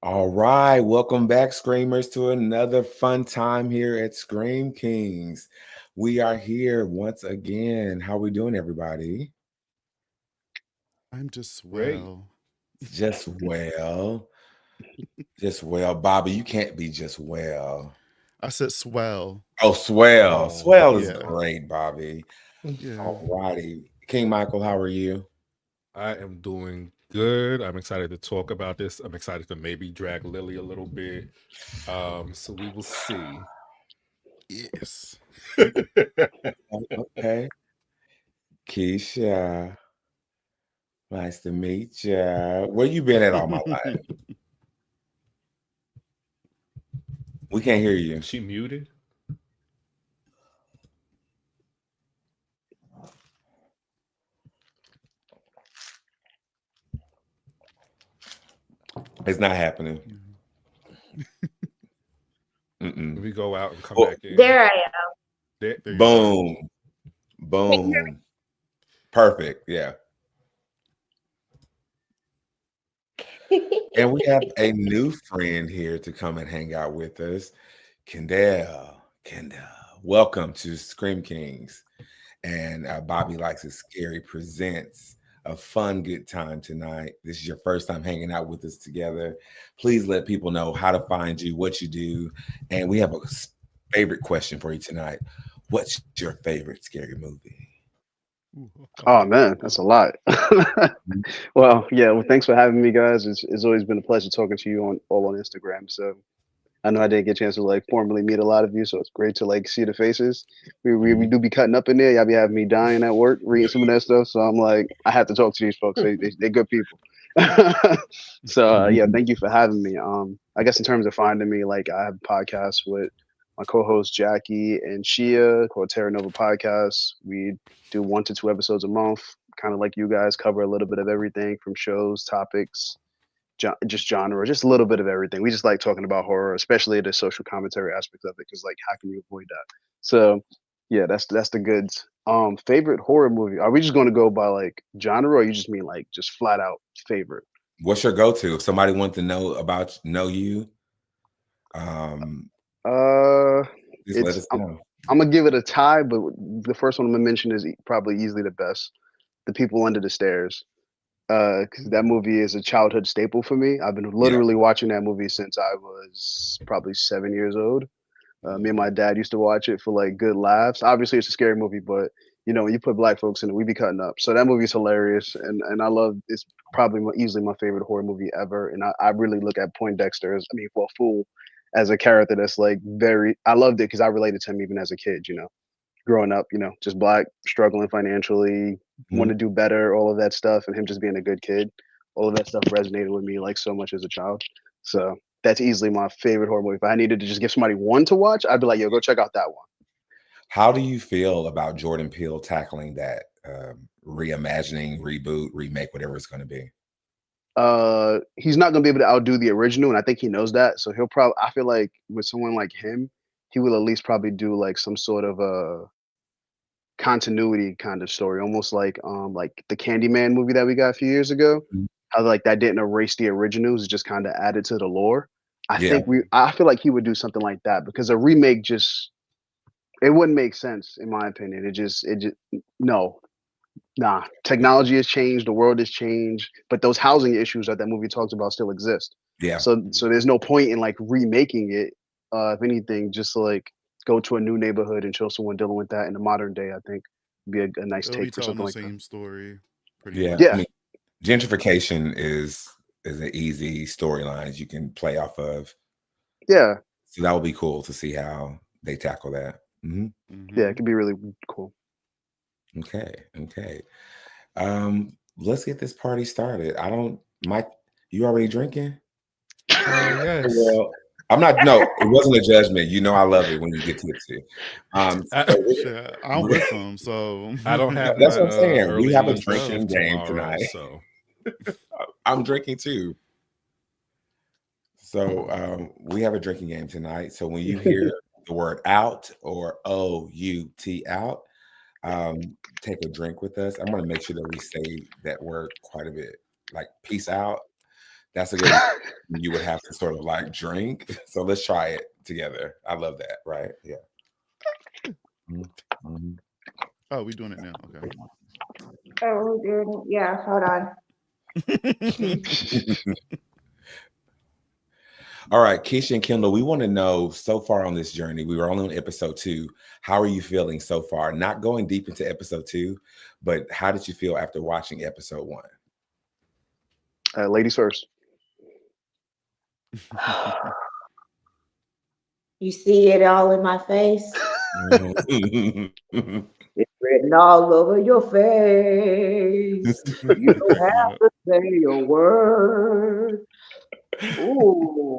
All right, welcome back, Screamers, to another fun time here at ScreamKingz. We are here once again. How we doing, everybody? I'm just Great. well. Just well, just well. Bobby, you can't be just well. I said swell. Oh, swell. Oh, Swell is Yeah. great, Bobby. Yeah. All righty. King Michael, how are you? I am doing good. I'm excited to talk about this. I'm excited to maybe drag Lily a little bit. So we will see. Yes. Okay. Keesha, nice to meet you. Where you been at all my life? We can't hear you. She muted. It's not happening. Let Mm-mm. me go out and come Oh, back in. There I am. There There you you go. go. boom. Boom. Perfect. Yeah. And we have a new friend here to come and hang out with us. Kendell. Kendell. Welcome to ScreamKingz. And Bobby Likes It Scary presents a fun, good time tonight. This is your first time hanging out with us together. Please let people know how to find you, what you do. And we have a favorite question for you tonight. What's your favorite scary movie? Ooh, Oh man, that's a lot. Well, thanks for having me, guys. It's always been a pleasure talking to you on Instagram. So I know I didn't get a chance to like formally meet a lot of you, so it's great to like see the faces. We Mhm. do be cutting up in there. Y'all be having me dying at work reading some of that stuff. So I'm like, I have to talk to these folks. They're good people. So yeah, Mhm. thank you for having me. I guess in terms of finding me, like I have a podcast with my co-host Jackie and Shia called Terra Nova Podcast. We do 1 to 2 episodes a month, kind of like you guys, cover a little bit of everything from shows, topics, just genre, just a little bit of everything. We just like talking about horror, especially the social commentary aspect of it, because like, how can you avoid that? So, yeah, that's the goods. Favorite horror movie? Are we just going to go by like genre, or you just mean like just flat out favorite? What's your go-to? If somebody wants to know you, um, Uh, just let it's us know. I'm gonna give it a tie, but the first one I'm gonna mention is probably easily the best. The People Under the Stairs. Because that Ooh. movie is a childhood staple for me. I've been Yeah. literally watching that movie since I was probably 7 years old. Me and Mhm. my dad used to watch it for like good laughs. Obviously, it's a scary movie, but when you put black folks in it, we be cutting up. So that movie's hilarious, and I love. It's probably easily my favorite horror movie ever. And I really look at Poindexter as, I mean, well, Fool, as a character that's like very. I loved it because I related to him even as a kid. Growing up, just black, struggling financially, want Mhm. to do better, all of that stuff, and him just being a good kid. All of that stuff resonated with me like so much as a child. So that's easily my favorite horror movie. If I needed to just give somebody one to watch, I'd be like, yo, go check out that one. How do you feel about Jordan Peele tackling that reimagining, reboot, remake, whatever it's going to be? He's not gonna be able to outdo the original, and I think he knows that. So he'll probably. I feel like with someone like him, he will at least probably do like some sort of a continuity kind of story, almost like the Candyman movie that we got a few years ago. Mhm. How like that didn't erase the originals, it just kind of added to the lore. Yeah. I feel like he would do something like that because a remake just it wouldn't make sense in my opinion. It just no. Nah, technology has changed, the world has changed, but those housing issues that movie talks about still exist. Yeah. So there's no point in like remaking it. If anything, just to, like go to a new neighborhood and show someone dealing with that in the modern day. I think would be a nice it'll be take for telling something the like that. same story, pretty Yeah. I Yeah, much. mean, gentrification is an easy storyline you can play off of. yeah, So that would be cool to see how they tackle that. Mhm. yeah. Hmm. It could be really cool. Okay. Okay. Let's get this party started. I don't, Mike, you already drinking? Yes. Well, I'm not. No, it wasn't a judgment. You know, I love it when you get tipsy. I, So Shit, I'm we, with them, so I don't have my that's what I'm saying. We early have a let's evening go. shift drinking game tomorrow, tonight. so I'm drinking too. So we have a drinking game tonight. So when you hear the word out or OUT out, take a drink with us. I'm going to make sure that we say that word quite a bit. Like peace out. That's a good you would have to sort of like drink. So let's try it together. I love that, right? Yeah. Mm-hmm. Oh, we doing it now. Okay. Oh, dude. Yeah, hold on. All right, Keesha and Kendell, we want to know so far on this journey. We were only on episode 2. How are you feeling so far? Not going deep into episode 2, but how did you feel after watching episode 1? Ladies first. You see it all in my face. Mm-hmm. It's written all over your face. You don't have to say a word. Ooh.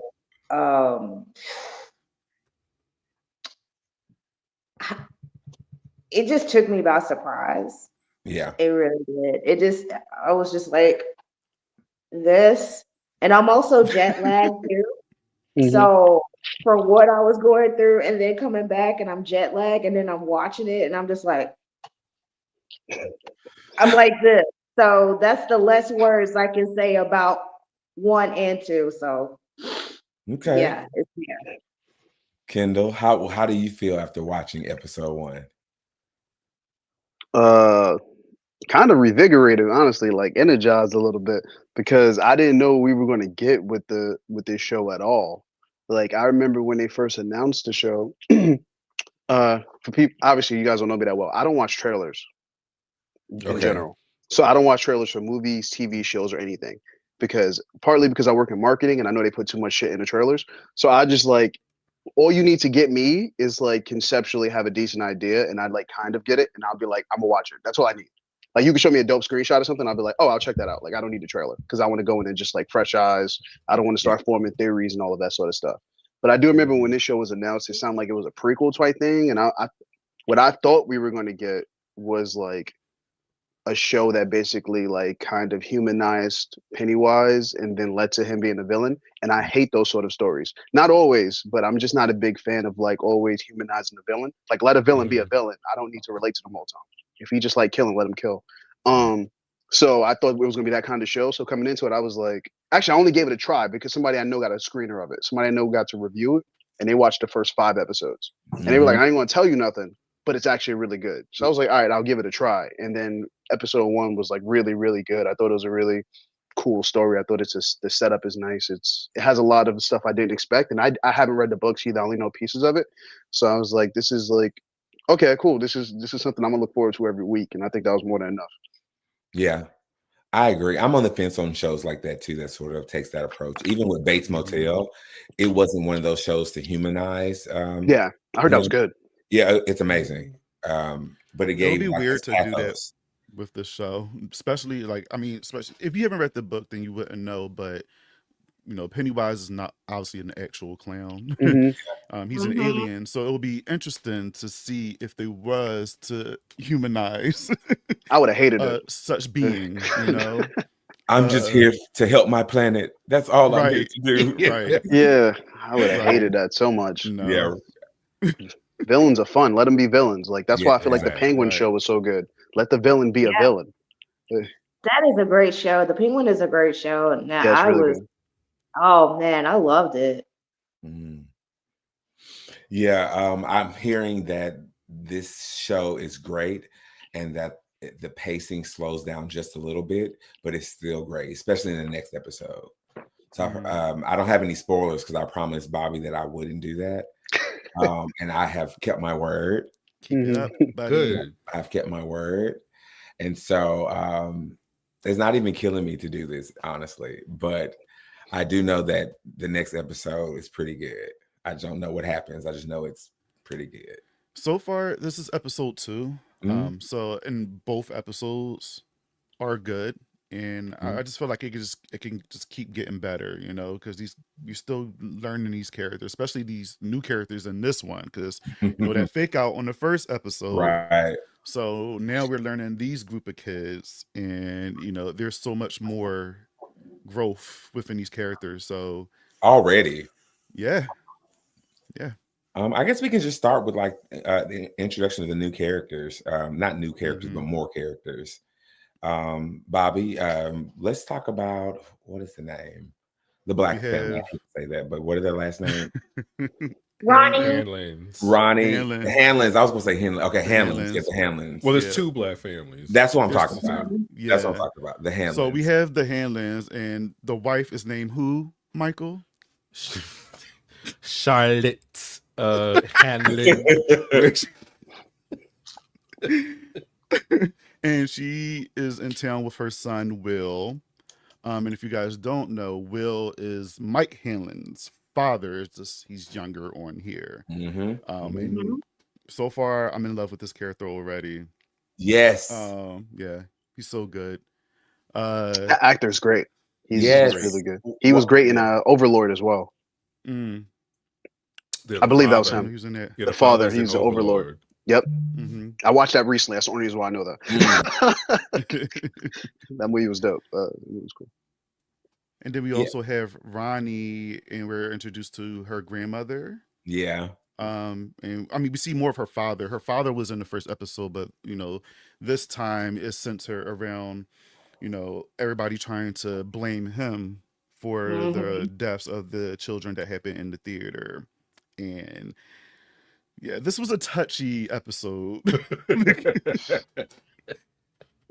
It just took me by surprise. Yeah. It really did. I was just like, this. And I'm also jet lagged too. Mhm. So for what I was going through and then coming back and I'm jet lagged and then I'm watching it and I'm just like, I'm like this. So that's the less words I can say about 1 and 2. So Okay. yeah, it's yeah. Kendell, how do you feel after watching episode 1? Kind of revigorated, honestly, like energized a little bit because I didn't know we were going to get with this show at all. Like I remember when they first announced the show. For people, obviously, you guys don't know me that well. I don't watch trailers in Okay. general, so I don't watch trailers for movies, TV shows, or anything partly because I work in marketing and I know they put too much shit in the trailers. So I just like all you need to get me is like conceptually have a decent idea and I'd like kind of get it and I'll be like, I'm gonna watch it. That's all I need. Like you can show me a dope screenshot or something, I'll be like, oh, I'll check that out. Like I don't need a trailer because I want to go in and just like fresh eyes. I don't want to start forming theories and all of that sort of stuff. But I do remember when this show was announced, it sounded like it was a prequel type thing. And what I thought we were going to get was like a show that basically like kind of humanized Pennywise and then led to him being a villain. And I hate those sort of stories. Not always, but I'm just not a big fan of like always humanizing the villain. Like let a villain be a villain. I don't need to relate to them all the time. If he just like killing, let him kill. So I thought it was gonna be that kind of show. So coming into it, I was like, actually, I only gave it a try because somebody I know got a screener of it. Somebody I know got to review it, and they watched the first 5 episodes, and they were like, I ain't gonna tell you nothing, but it's actually really good. So I was like, all right, I'll give it a try. And then episode 1 was like really, really good. I thought it was a really cool story. I thought the setup is nice. It has a lot of stuff I didn't expect, and I haven't read the books either. I only know pieces of it. So I was like, this is like, okay, cool. This is something I'm gonna look forward to every week, and I think that was more than enough. Yeah, I agree. I'm on the fence on shows like that too, that sort of takes that approach. Even with Bates Motel, it wasn't one of those shows to humanize. Yeah, I heard that was good. Yeah, it's amazing. But it gave It would be like, weird this to do that pathos. with the show, especially especially if you haven't read the book, then you wouldn't know. But you know, Pennywise is not obviously an actual clown. He's an alien, so it will be interesting to see if they was to humanize I would have hated it. such being. You know, I'm just here to help my planet. That's all I'm here right, to do. right. Yeah, I would have Right. hated that so much. No. Yeah. Villains are fun. Let them be villains. Like that's why I feel like the exactly, Penguin right. show was so good. Let the villain be a villain. That is a great show. The Penguin is a great show. And Yeah, it's really good. oh man, I loved it. Mhm. Yeah, I'm hearing that this show is great and that the pacing slows down just a little bit, but it's still great, especially in the next episode. So I don't have any spoilers because I promised Bobby that I wouldn't do that. And I have kept my word. Keep it up, buddy. Good. I've kept my word. And so it's not even killing me to do this, honestly. But I do know that the next episode is pretty good. I don't know what happens. I just know it's pretty good. So far, this is episode 2. So in both episodes are good, and I just feel like it can just keep getting better, you know, because you're still learning these characters, especially these new characters in this one, because you know that fake out on the first episode, Right. So now we're learning these group of kids, and you know there's so much more growth within these characters. So Already. yeah. I guess we can just start with like the introduction of the new characters. Not new characters, but more characters. Bobby, let's talk about what is the name? The Black We family. I have hate to say that, but what is their last name? Ronnie. Hanlons. Ronnie. Hanlon. The Hanlons. I was gonna say Hanlon. Okay, The Hanlons. Yeah, Hanlons. the Hanlons. Well, there's Yeah. 2 black families. That's what I'm There's talking about. two. That's what I'm Yeah. talking about. The Hanlons. So we have the Hanlons, and the wife is named who? Michael. Charlotte Hanlon. And she is in town with her son Will. And if you guys don't know, Will is Mike Hanlon's father. It's just he's younger on here. Mhm. And so far, I'm in love with this character already. Yes. Yeah, he's so good. That actor's great. He's Yes. really good. He was great in Overlord as well. Mm, The I believe that was father. I know him. he was in there. Yeah, The father, father's in he's the Overlord. Yep. Mhm. I watched that recently. That's the only reason why I know that. That movie was dope. It was cool. And then we Yeah. also have Ronnie, and we're introduced to her grandmother. Yeah. And I mean, we see more of her father. Her father was in the first episode, but this time it centered around, everybody trying to blame him for the deaths of the children that happened in the theater. And yeah, this was a touchy episode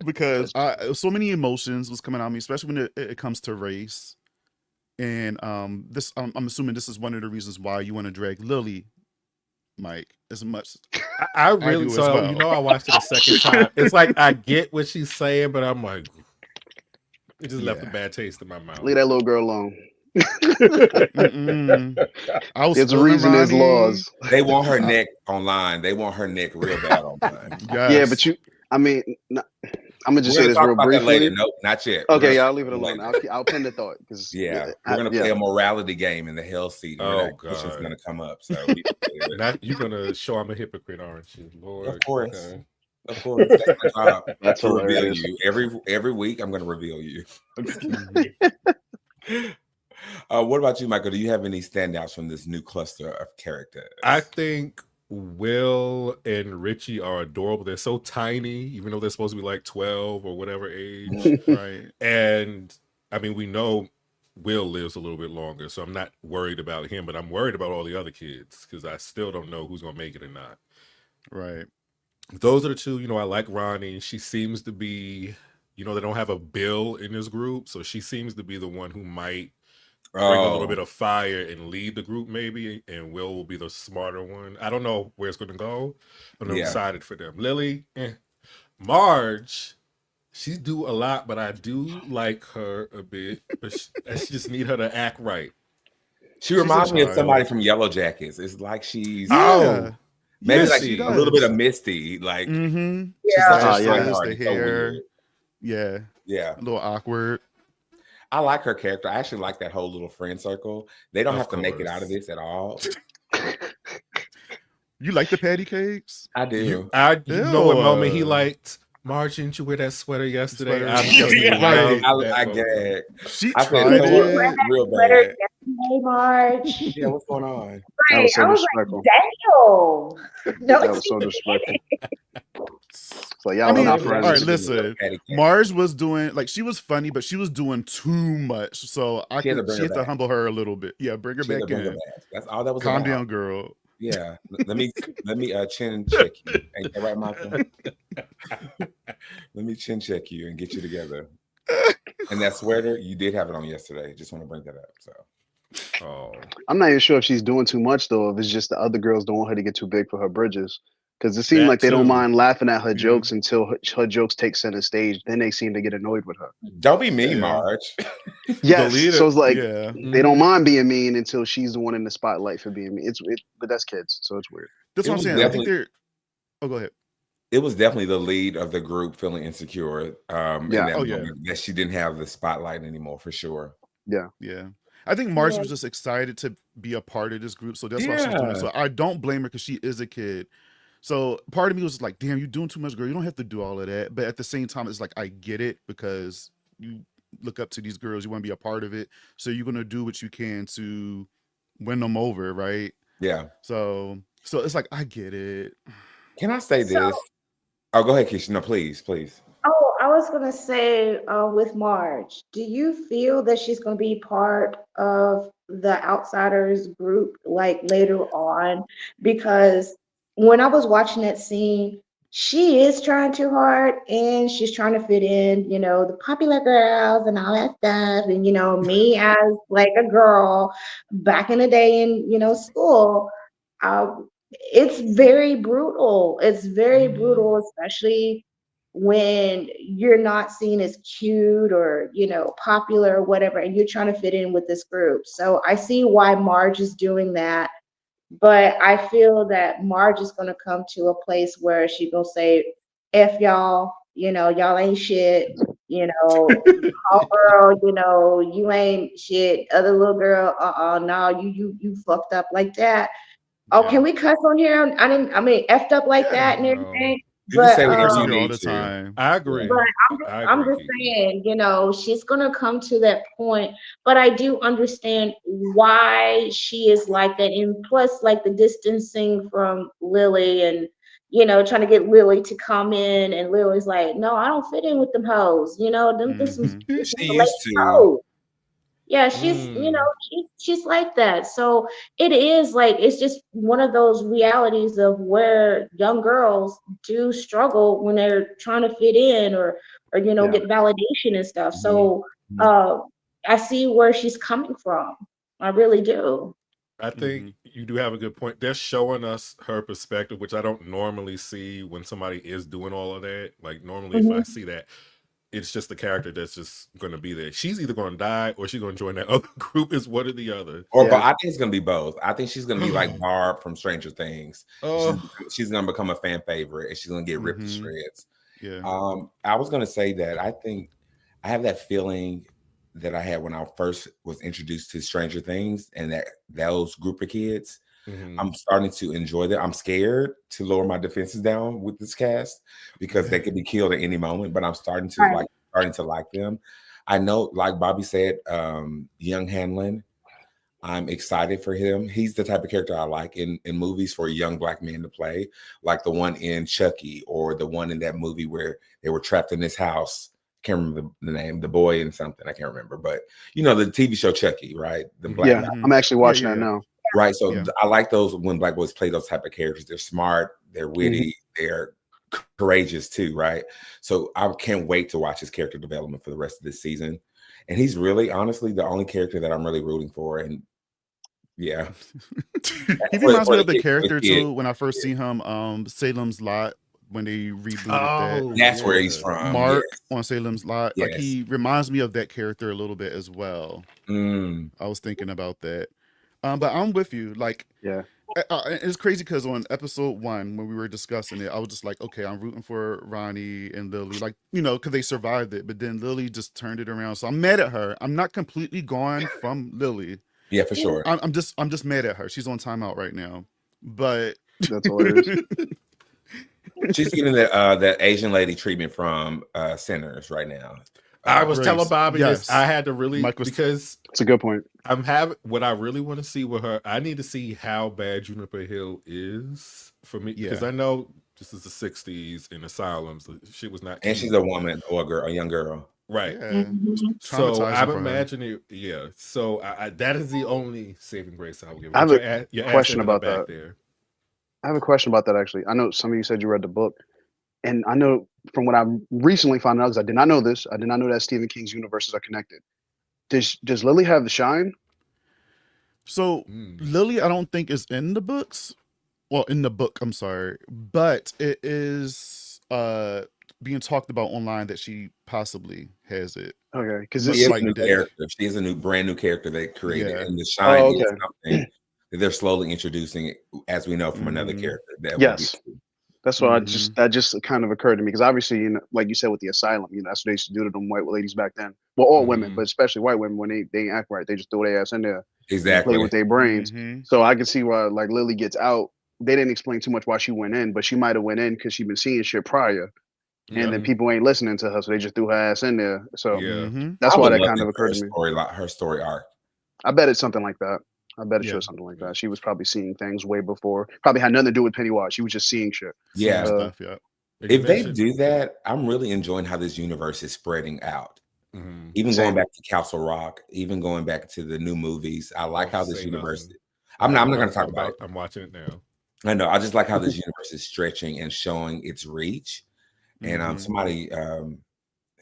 because so many emotions was coming out of me, especially when it comes to race. And this, I'm assuming this is one of the reasons why you want to drag Lily, Mike, as much. I really do as so well. I watched it a second time. It's like I get what she's saying, but I'm like, it just left a Yeah. bad taste in my mouth. Leave that little girl alone. I was There's a feeling reason there's Ronnie. laws. They want her neck online. They want her neck real bad online. Yes. Yeah, but I'm gonna just We're say gonna this talk real about that briefly. later. Nope, not yet. We're Okay, gonna yeah, talk I'll leave it about alone. later. I'll pin the thought because Yeah, we're gonna play a morality game in the hell seat. Oh, Question's God. gonna come up. So we can play it. Now you're gonna show I'm a hypocrite, aren't you, Lord? Of course. Okay. Of course, that's my job That's to reveal hilarious. you. Every week, I'm gonna reveal you. I'm just kidding. Mhm. What about you, Michael? Do you have any standouts from this new cluster of characters? I think Will and Richie are adorable. They're so tiny, even though they're supposed to be like 12 or whatever age. Right. And I mean, we know Will lives a little bit longer, so I'm not worried about him, but I'm worried about all the other kids because I still don't know who's gonna make it or not. Right. Those are the two. I like Ronnie. She seems to be, they don't have a Bill in this group, so she seems to be the one who might bring a little bit of fire and lead the group maybe, and Will be the smarter one. I don't know where it's going to go, but I'm excited for them. Lily, Marge, she do a lot, but I do like her a bit, but I just need her to act right. She reminds me of somebody from Yellow Jackets. It's like she's maybe Yes, like she a little bit does. of Misty. Like Mm-hmm. she's such a Yeah. sweetheart. The It's so hair. weird. Yeah. Yeah. A little awkward. I like her character. I actually like that whole little friend circle. They don't Of have to make it out of course. this at all. You like the patty cakes? I do. You know what moment he Ew. liked? Marge, didn't you wear that sweater yesterday? Sweater. I just Right. love that I moment. gag. She I said, tried so what? it. Real Sweater bad. yesterday, Marge. Yeah, what's going on? That Right. was so I was disrespectful. like, damn. No, That was so disrespectful. It's like, I y'all mean, not all friends. right, listen. Patty cake. Mars was doing she was funny, but she was doing too much. So She had to bring she her had to back. humble her a little bit. Yeah, bring her She had back to bring her in. back. That's all that was Calm about. down, girl. Yeah. Let me chin check you. Ain't that right, Michael? Let me chin check you and get you together. And that sweater, you did have it on yesterday. Just want to bring that up. So Oh, I'm not even sure if she's doing too much though. If it's just the other girls don't want her to get too big for her bridges, because it seems That like they don't too. mind laughing at her Yeah. jokes until her jokes take center stage. Then they seem to get annoyed with her. don't be mean, Yeah. Marge. Yes, The leader, so it's like yeah. they don't mind being mean until she's the one in the spotlight for being mean. But that's kids, so it's weird. That's It what I'm was saying. I think definitely- they're. Oh, go ahead. It was definitely the lead of the group feeling insecure. In Yeah. that Oh, yeah. moment, that she didn't have the spotlight anymore for sure. Yeah. I think Marge Yeah. was just excited to be a part of this group, so that's why she's doing it. So I don't blame her because she is a kid. So part of me was like, damn, you're doing too much, girl. You don't have to do all of that. But at the same time, it's like, I get it because you look up to these girls. You want to be a part of it. So you're going to do what you can to win them over, right? Yeah. So it's like, I get it. Can I say So- this? Oh, go ahead, Keisha. No, please. Oh, I was gonna say with Marge, do you feel that she's gonna be part of the Outsiders group like later on? Because when I was watching that scene, she is trying too hard and she's trying to fit in, the popular girls and all that stuff. And me as like a girl back in the day in, school, uh, it's very brutal. It's very brutal, especially when you're not seen as cute or popular or whatever, and you're trying to fit in with this group. So I see why Marge is doing that, but I feel that Marge is going to come to a place where she gonna say, "F y'all, y'all ain't shit." Oh girl, you ain't shit. Other little girl, no, you fucked up like that. Oh, Yeah. can we cuss on here? I mean, effed up like that and No. everything. You can say But whatever See you her all need the to. time. I agree. but I I'm agree, just Keisha. saying, she's gonna come to that point. But I do understand why she is like that, and plus, like the distancing from Lily, and trying to get Lily to come in, and Lily's like, "No, I don't fit in with them hoes. Them some Mhm. She late used to. hoes." Yeah, she's Mm. she's like that. So it is like it's just one of those realities of where young girls do struggle when they're trying to fit in or Yeah. get validation and stuff. Mhm. So I see where she's coming from. I really do. I think you do have a good point. They're showing us her perspective, which I don't normally see when somebody is doing all of that. Like normally, if I see that, it's just the character that's just going to be there. She's either going to die or she's going to join that other group. Is one or the other. Or Yeah. but I think it's gonna be both. I think she's gonna be like Barb from Stranger Things. Oh, She's gonna become a fan favorite and she's gonna get ripped to Mhm. shreds. Yeah. I was gonna say that I think I have that feeling that I had when I first was introduced to Stranger Things and that those group of kids. mhm. I'm starting to enjoy that. I'm scared to lower my defenses down with this cast because they could be killed at any moment, but I'm starting to Right. like them. I know, like Bobby said, Young Hanlon, I'm excited for him. He's the type of character I like in movies for a young black man to play, like the one in Chucky or the one in that movie where they were trapped in this house. Can't remember the name, the boy and something. I can't remember, but the TV show Chucky, right? The black Yeah. guy, I'm actually watching Yeah, that yeah. now. right? So Yeah. I like those when black boys play those type of characters. They're smart, they're witty, they're courageous too, right? So I can't wait to watch his character development for the rest of this season. And he's really, honestly, the only character that I'm really rooting for. And yeah, He reminds me of the for character kid. too when I first seen him, Salem's Lot, when they rebooted that. Oh, That's where yeah. he's from. Mark on Salem's Lot. Like Yes. he reminds me of that character a little bit as well. Mm. I was thinking about that. But I'm with you. Like, Yeah. it's crazy because on episode 1, when we were discussing it, I was just like, okay, I'm rooting for Ronnie and Lily, like, because they survived it. But then Lily just turned it around. So I'm mad at her. I'm not completely gone from Lily. Yeah, for sure. I'm just mad at her. She's on timeout right now. But That's hilarious. She's getting that Asian lady treatment from Sinners right now. I was Grace, telling Bobby this. yes. I had to really Mike was- because It's a good point. I'm having what I really want to see with her. I need to see how bad Juniper Hill is for me because Yeah. I know this is the '60s in asylums. Shit was not. And she's a woman or a girl, a young girl. Right. Yeah. So Traumatizing I'm for her. imagining, yeah. So I that is the only saving grace I'll give. I have But a your question ass ended up about back that. there. I have a question about that actually. I know some of you said you read the book, and I know from what I recently found out, because I did not know this, I did not know that Stephen King's universes are connected. Does Lily have the shine? So Lily, I don't think is in the books. Well, in the book, I'm sorry, but it is being talked about online that she possibly has it. Okay, because But She is like a new that. character. She is a brand new character they created, Yeah. and the shine Oh, is okay. something that they're slowly introducing, as we know from another Mhm. character. That Yes. That's why Mhm. that just kind of occurred to me because obviously, like you said with the asylum, that's what they used to do to them white ladies back then. Well, all women, but especially white women when they ain't act right, they just throw their ass in there and Exactly. play with their brains. Mhm. So I can see why, like Lily gets out. They didn't explain too much why she went in, but she might have went in because she'd been seeing shit prior, and then people ain't listening to her, so they just threw her ass in there. So Mhm. that's I why would that love kind to of hear occurred to me. her story arc. I bet it's something like that. I bet it's Yeah. just something like that. She was probably seeing things way before. Probably had nothing to do with Pennywise. She was just seeing shit. Yeah. Stuff, yeah. If they do that, I'm really enjoying how this universe is spreading out. Mhm. Even Same. going back to Castle Rock, even going back to the new movies, I like how Don't this say universe. nothing. I'm not going to talk about it. I'm watching it now. I know. I just like how this universe is stretching and showing its reach. And Mhm. somebody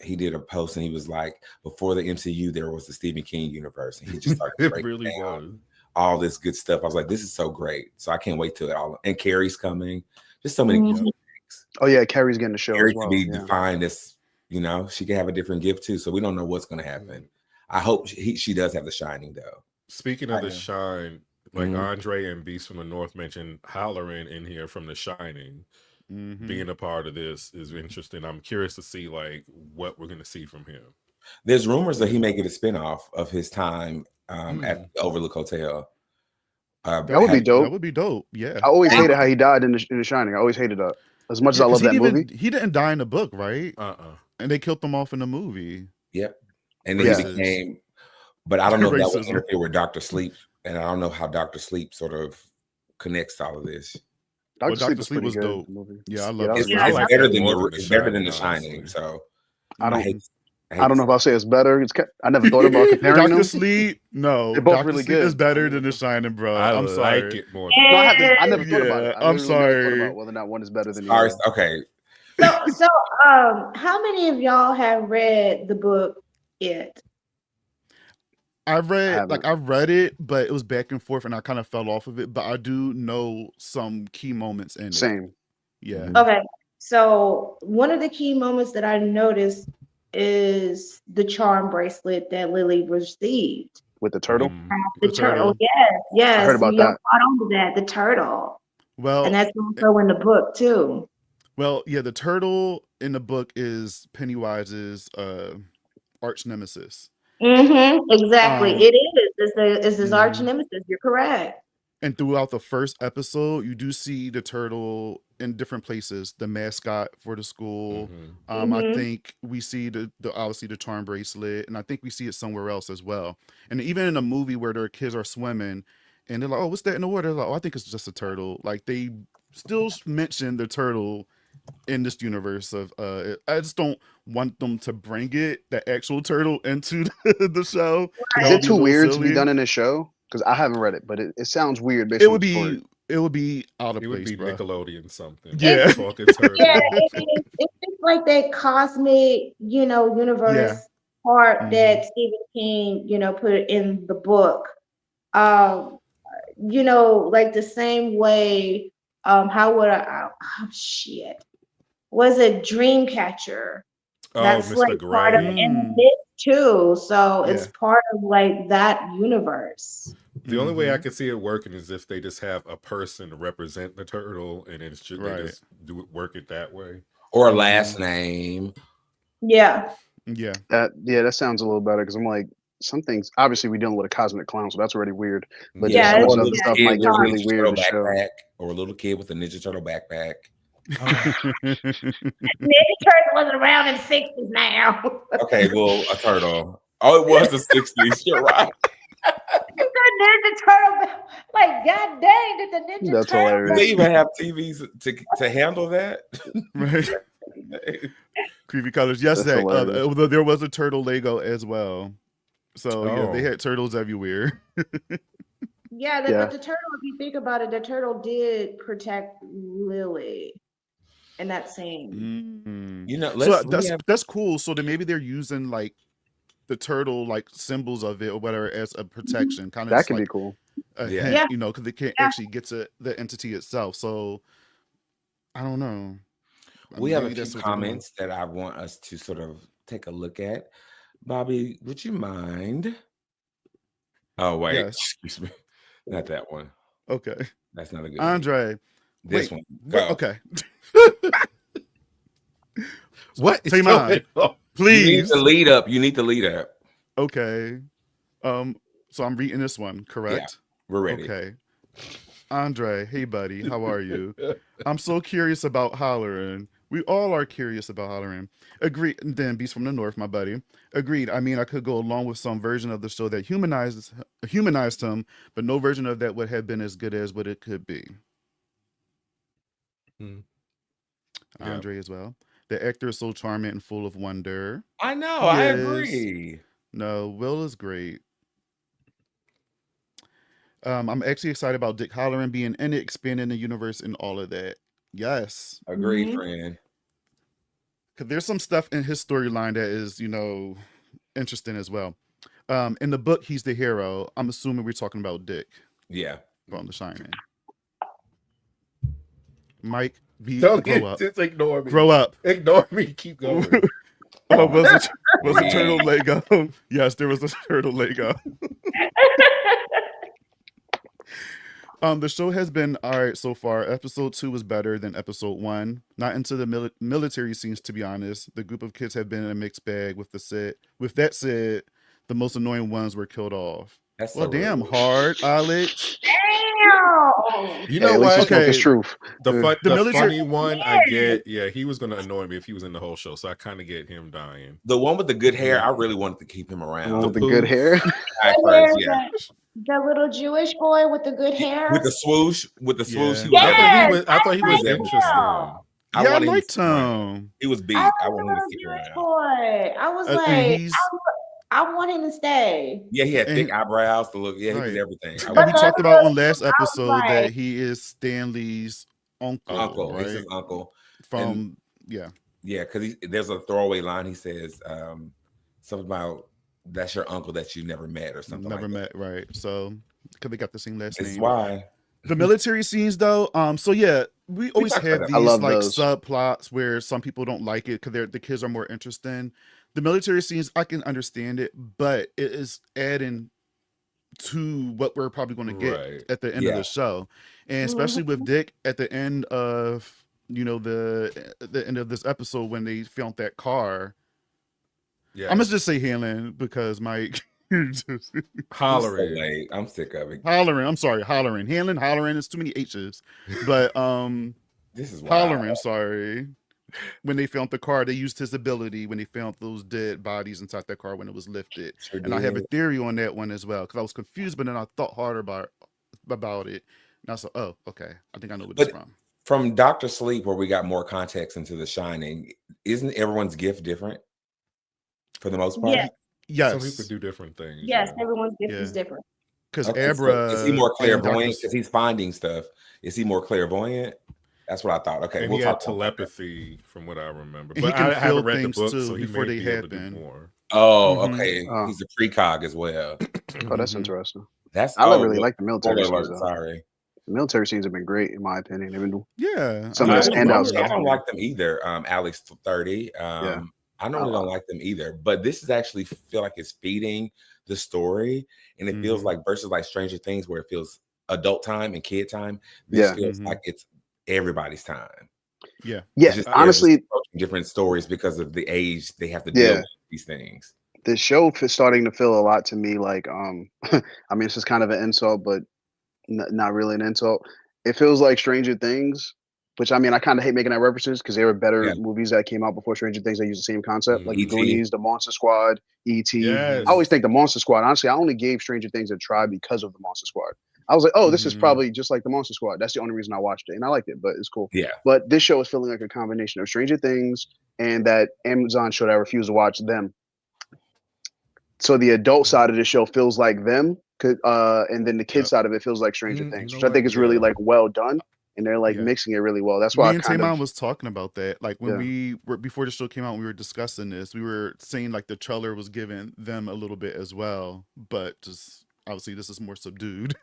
he did a post and he was like, before the MCU, there was the Stephen King universe, and he just started It breaking really down was. all this good stuff. I was like, this is so great. So I can't wait till it all. And Carrie's coming. Just so many Mhm. things. Oh yeah, Carrie's getting a show Carrie as well. to be Yeah. defined as, you know, she can have a different gift too. So we don't know what's going to happen. I hope she does have the shining though. Speaking of the shine, like Mhm. Andre and Beast from the North mentioned Halloran in here from The Shining. Mhm. Being a part of this is interesting. I'm curious to see like what we're going to see from him. There's rumors that he may get a spinoff of his time at the Overlook Hotel. That would be dope. That would be dope. Yeah. I always hated how he died in The Shining. I always hated that. As much as I 'cause love that movie. He didn't die in the book, right? And they killed him off in the movie. Yep. And then he became, but I don't know if that would interfere with Dr. Sleep, and I don't know how Dr. Sleep sort of connects to all of this. Dr. Sleep was dope. Movie. Yeah, I love it. it. I like better that than more the, than it's better than The The Shining, Shining. So I don't hate know if I'll say it's better. I never thought about comparing them. Dr. Sleep, no. They're both Dr. really Sleep good. is better than The Shining, bro. I'm sorry. like it more. No, I never thought about it. I I'm literally never sorry. thought about whether or not one is better than the Sorry, other. okay. So, how many of y'all have read the book It? I've read it, but it was back and forth, and I kind of fell off of it. But I do know some key moments in it. Same. Yeah. Okay. So one of the key moments that I noticed is the charm bracelet that Lily received. With the turtle? The turtle. Yes. I heard about that. Caught on to that, the turtle. Well, and that's also in the book too. Well, yeah, the turtle in the book is Pennywise's arch nemesis. Exactly. It is. It's his arch nemesis. You're correct. And throughout the first episode, you do see the turtle in different places. The mascot for the school. I think we see the obviously the charm bracelet, and I think we see it somewhere else as well. And even in a movie where their kids are swimming, and they're like, "Oh, what's that in the water?" They're like, "Oh, I think it's just a turtle." Like they still mention the turtle in this universe of I just don't want them to bring the actual turtle into the show. Is it too weird to be done in a show? Because I haven't read it, but it sounds weird. It would be out of place. It would be bro. Nickelodeon something. Yeah. Talking turtle. Yeah, it's just like that cosmic, universe part that Stephen King, put in the book. Like the same way, how would was it Dreamcatcher? That's Mr. like Gray. part of it too. So it's part of like that universe. The only way I could see it working is if they just have a person represent the turtle, and it's just they just work it that way, or a last name. Yeah. That sounds a little better because I'm like, some things. Obviously, we're dealing with a cosmic clown, so that's already weird. But or some other stuff might get really weird to show. Or a little kid with a Ninja Turtle backpack. Ninja Turtle wasn't around in the 60s now. Okay, well, a turtle. Oh, it was the 60s. You're right. The Ninja Turtle, like god dang, did the Ninja Turtle? Hilarious. Do they even have TVs to handle that? Right. Creepy colors. Yes, there was a turtle Lego as well. So they had turtles everywhere. But the turtle, if you think about it, the turtle did protect Lily in that scene. That's cool. So then maybe they're using like the turtle like symbols of it or whatever as a protection. Kind of that could be cool. Hint, because they can't actually get to the entity itself. So I don't know. We have a few comments that I want us to sort of take a look at. Bobby, would you mind? Oh, wait. Yes. Excuse me. Not that one. Okay. That's not a good Andre. one. This one. Go. Okay. What? TaMon, please. You need the lead up. You need the lead up. Okay. So I'm reading this one, correct? Yeah, we're ready. Okay. Andre, hey buddy, how are you? I'm so curious about Halloran. We all are curious about Halloran. Agreed. Then Beast from the North, my buddy. Agreed. I mean, I could go along with some version of the show that humanized him, but no version of that would have been as good as what it could be. Yeah. Andre as well. The actor is so charming and full of wonder. I know. He I is. agree. No, Will is great. I'm actually excited about Dick Halloran being in it, expanding the universe and all of that. Yes. Agreed, Mhm. friend. Because there's some stuff in his storyline that is, interesting as well. In the book, he's the hero. I'm assuming we're talking about Dick Yeah. from The Shining. Mike, Don't grow up. just ignore me. Grow up. Ignore me. Keep going. Was a Agreed. turtle Lego? Yes, there was a turtle Lego. The show has been all right so far. Episode 2 was better than episode 1. Not into the military scenes, to be honest. The group of kids have been in a mixed bag. With that said, the most annoying ones were killed off. That's Well, so damn, rude. hard, Alex. Damn. You Hey, know at least he what? spoke his Okay. truth. The military- funny one, I get. Yeah, he was gonna annoy me if he was in the whole show, so I kind of get him dying. The one with the good hair, I really wanted to keep him around. With the good hair. At first, yeah. The little Jewish boy with the good hair. With the swoosh, he was Yes, I thought he was like him. interesting. I I wanted him to liked stick around. him. He was beat. I I love wanted him to the stick Jewish around. boy. I was And like, he's I want him to stay. Yeah, he had And thick he- eyebrows to look. Yeah, he was Right. everything. I and was we But talked about on last I was episode like- that he is Stanley's uncle, uncle. right? He's his uncle. From yeah. Yeah, because there's a throwaway line. He says something about that's your uncle that you never met or something. Never like met, right? So because they got the same last that. That's name. why. The military scenes, though. So yeah, we always talked have about these that. I love like those. subplots where some people don't like it because the kids are more interesting. The military scenes, I can understand it, but it is adding to what we're probably going to get Right. at the end of Yeah. the show, and especially with Dick at the end of the end of this episode when they filmed that car. Yeah, I'm gonna just say Hanlon because Mike hollering. So late. I'm sick of it. hollering. I'm sorry, hollering. Hanlon, hollering. It's too many H's, but This is wild. hollering. Sorry. When they filmed the car, they used his ability when they found those dead bodies inside that car when it was lifted. Sure And I have a did. theory on that one as well because I was confused, but then I thought harder about it. And I said, "Oh, okay, I think I know what it's But- from." From Dr. Sleep, where we got more context into The Shining, isn't everyone's gift different for the most part? Yeah. Yes, Some people do different things. Yes, yeah. everyone's gift Yeah. is different. because Okay, so Abra is he more and Dr. clairvoyant because he's finding stuff? Is he more clairvoyant? That's what I thought. Okay, And we'll he had talk about that. telepathy, from what I remember. And But he can I feel haven't read the things, book, too, so he before may they be able to do happen. more. Oh, Mhm. okay. Oh. He's a precog as well. Oh, that's Mhm. interesting. That's I really well, like the military spoiler scenes. alert, Though. sorry. The military scenes have been great in my opinion. They've been Yeah, Some I of the mean, standout I stuff. don't like them either. Alex 30. I normally don't like them either, but this is actually feel like it's feeding the story, and it feels Mhm. like versus like Stranger Things, where it feels adult time and kid time. This Yeah. feels Mhm. like it's everybody's time. Yeah, Yeah, It's just honestly, approaching different stories because of the age they have to deal Yeah. with these things. the show is starting to feel a lot to me like I mean, it's just kind of an insult, but not really an insult. It feels like Stranger Things, which I mean, I kind of hate making that references because there were better Yeah. movies that came out before Stranger Things that use the same concept, like the E.T.. Goonies, the Monster Squad, E.T. Yes. I always think the Monster Squad. Honestly, I only gave Stranger Things a try because of the Monster Squad. I was like, oh, this is Mhm. probably just like the Monster Squad. That's the only reason I watched it, and I liked it, but it's cool. Yeah. But this show is feeling like a combination of Stranger Things and that Amazon show that I refuse to watch, Them. So the adult side of the show feels like Them, and then the kid Yep. side of it feels like Stranger You Things, know which I think what? is really Yeah. like well done, and they're like Yeah. mixing it really well. That's why me I and kind Tamon of was talking about that. Like when Yeah. we were before the show came out, we were discussing this. We were saying like the trailer was giving them a little bit as well, but just obviously this is more subdued.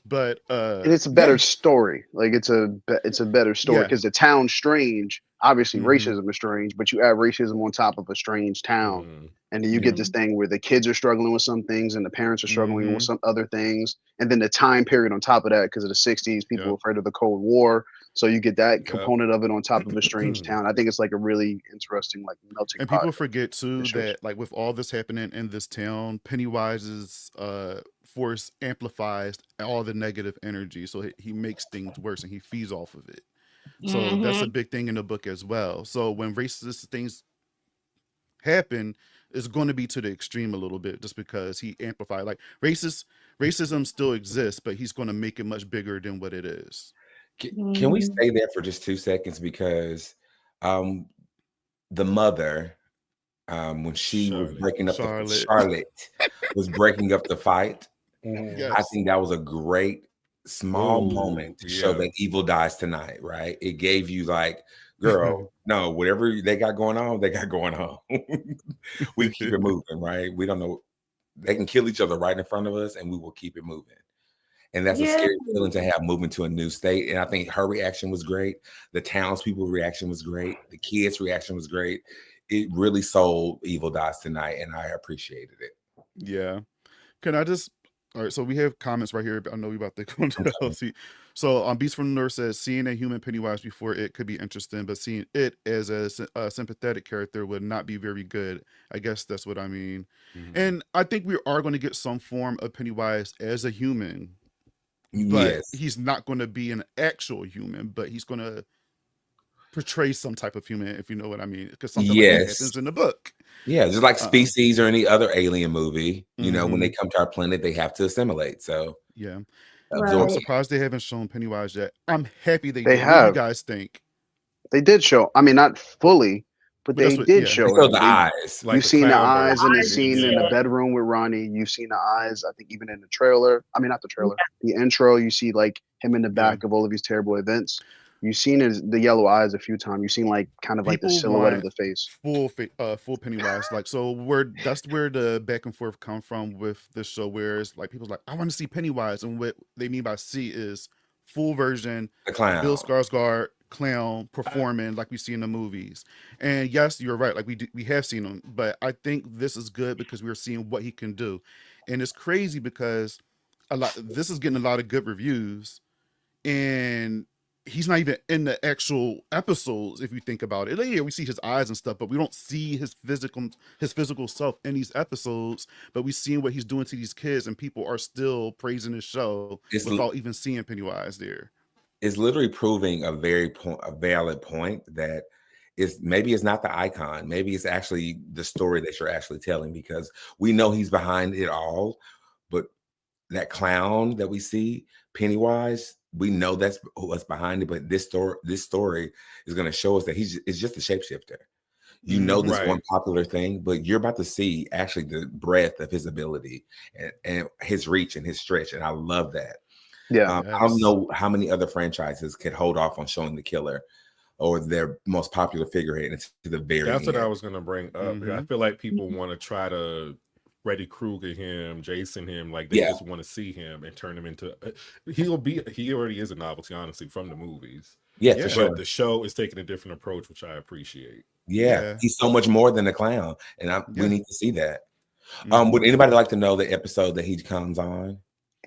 But and it's a better yeah. story. Like it's a better story Yeah. because the town's strange. Obviously, Mhm. racism is strange, but you add racism on top of a strange town, Mhm. and then you get this thing where the kids are struggling with some things and the parents are struggling with Mhm. some other things, and then the time period on top of that because of the '60s, people Yep. were afraid of the Cold War, so you get that Yep. component of it on top of a strange town. I think it's like a really interesting like melting And pot. people forget too shows. that like with all this happening in this town, Pennywise's force amplifies all the negative energy, so he makes things worse and he feeds off of it. So that's a big thing in the book as well. So when racist things happen, it's going to be to the extreme a little bit, just because he amplified. Like racism still exists, but he's going to make it much bigger than what it is. Can we stay there for just 2 seconds? Because Um, the mother, when she was Charlotte. breaking up Charlotte. Charlotte was breaking up the fight. I Yes. think that was a great small Ooh, moment to show yeah. that evil dies tonight, right? It gave you like, girl, no, whatever they got going on, they got going on. We keep it moving, right? We don't know. They can kill each other right in front of us, and we will keep it moving. And that's a Yeah. scary feeling to have moving to a new state. And I think her reaction was great. The townspeople reaction was great. The kids' reaction was great. It really sold Evil Dies Tonight, and I appreciated it. Yeah. Can I just? All right. So we have comments right here. I know we about to go into the So Beast from the North says seeing a human Pennywise before it could be interesting, but seeing it as a sympathetic character would not be very good. I guess that's what I mean. And I think we are going to get some form of Pennywise as a human, but Yes. he's not going to be an actual human, but he's going to portray some type of human, if you know what I mean, because something like that happens in the book. Yeah, just like Species or any other alien movie, you know, when they come to our planet, they have to assimilate. So yeah, absorb. I'm surprised they haven't shown Pennywise yet. I'm happy they did. have. What do you guys think? They did show. I mean, not fully, but But that's they what- did yeah. show So him. the eyes. Like You've the seen the clown eyes in the version. scene in the Yeah. bedroom with Ronnie. You've seen the eyes, I think, even in the trailer. I mean, not the trailer, the intro. You see like him in the back of all of these terrible events. You've seen the yellow eyes a few times. You've seen like kind of like the People silhouette of want the face. full Pennywise. Like, so that's where the back and forth come from with this show, where it's like people's like, I want to see Pennywise, and what they mean by see is full version, The clown. Bill Skarsgård clown performing like we see in the movies. And yes, you're right. Like we have seen him, but I think this is good because we're seeing what he can do, and it's crazy because this is getting a lot of good reviews, and he's not even in the actual episodes if you think about it. Like, yeah, we see his eyes and stuff, but we don't see his physical self in these episodes. But we see what he's doing to these kids, and people are still praising his show without even seeing Pennywise there. It's literally proving a valid point that maybe it's not the icon, maybe it's actually the story that you're actually telling, because we know he's behind it all, but that clown that we see, Pennywise, we know that's what's behind it. But this story is going to show us that it's just a shapeshifter. You know, this one popular thing, but you're about to see actually the breadth of his ability and his reach and his stretch, and I love that. Yeah, I don't know how many other franchises could hold off on showing the killer or their most popular figurehead into the very That's end. what I was going to bring up. I feel like people want to try to Freddy Krueger him, Jason him, like they just want to see him and turn him into. He already is a novelty, honestly, from the movies. Yeah, for sure. But the show is taking a different approach, which I appreciate. Yeah, he's so much more than a clown, and we need to see that. Would anybody like to know the episode that he comes on?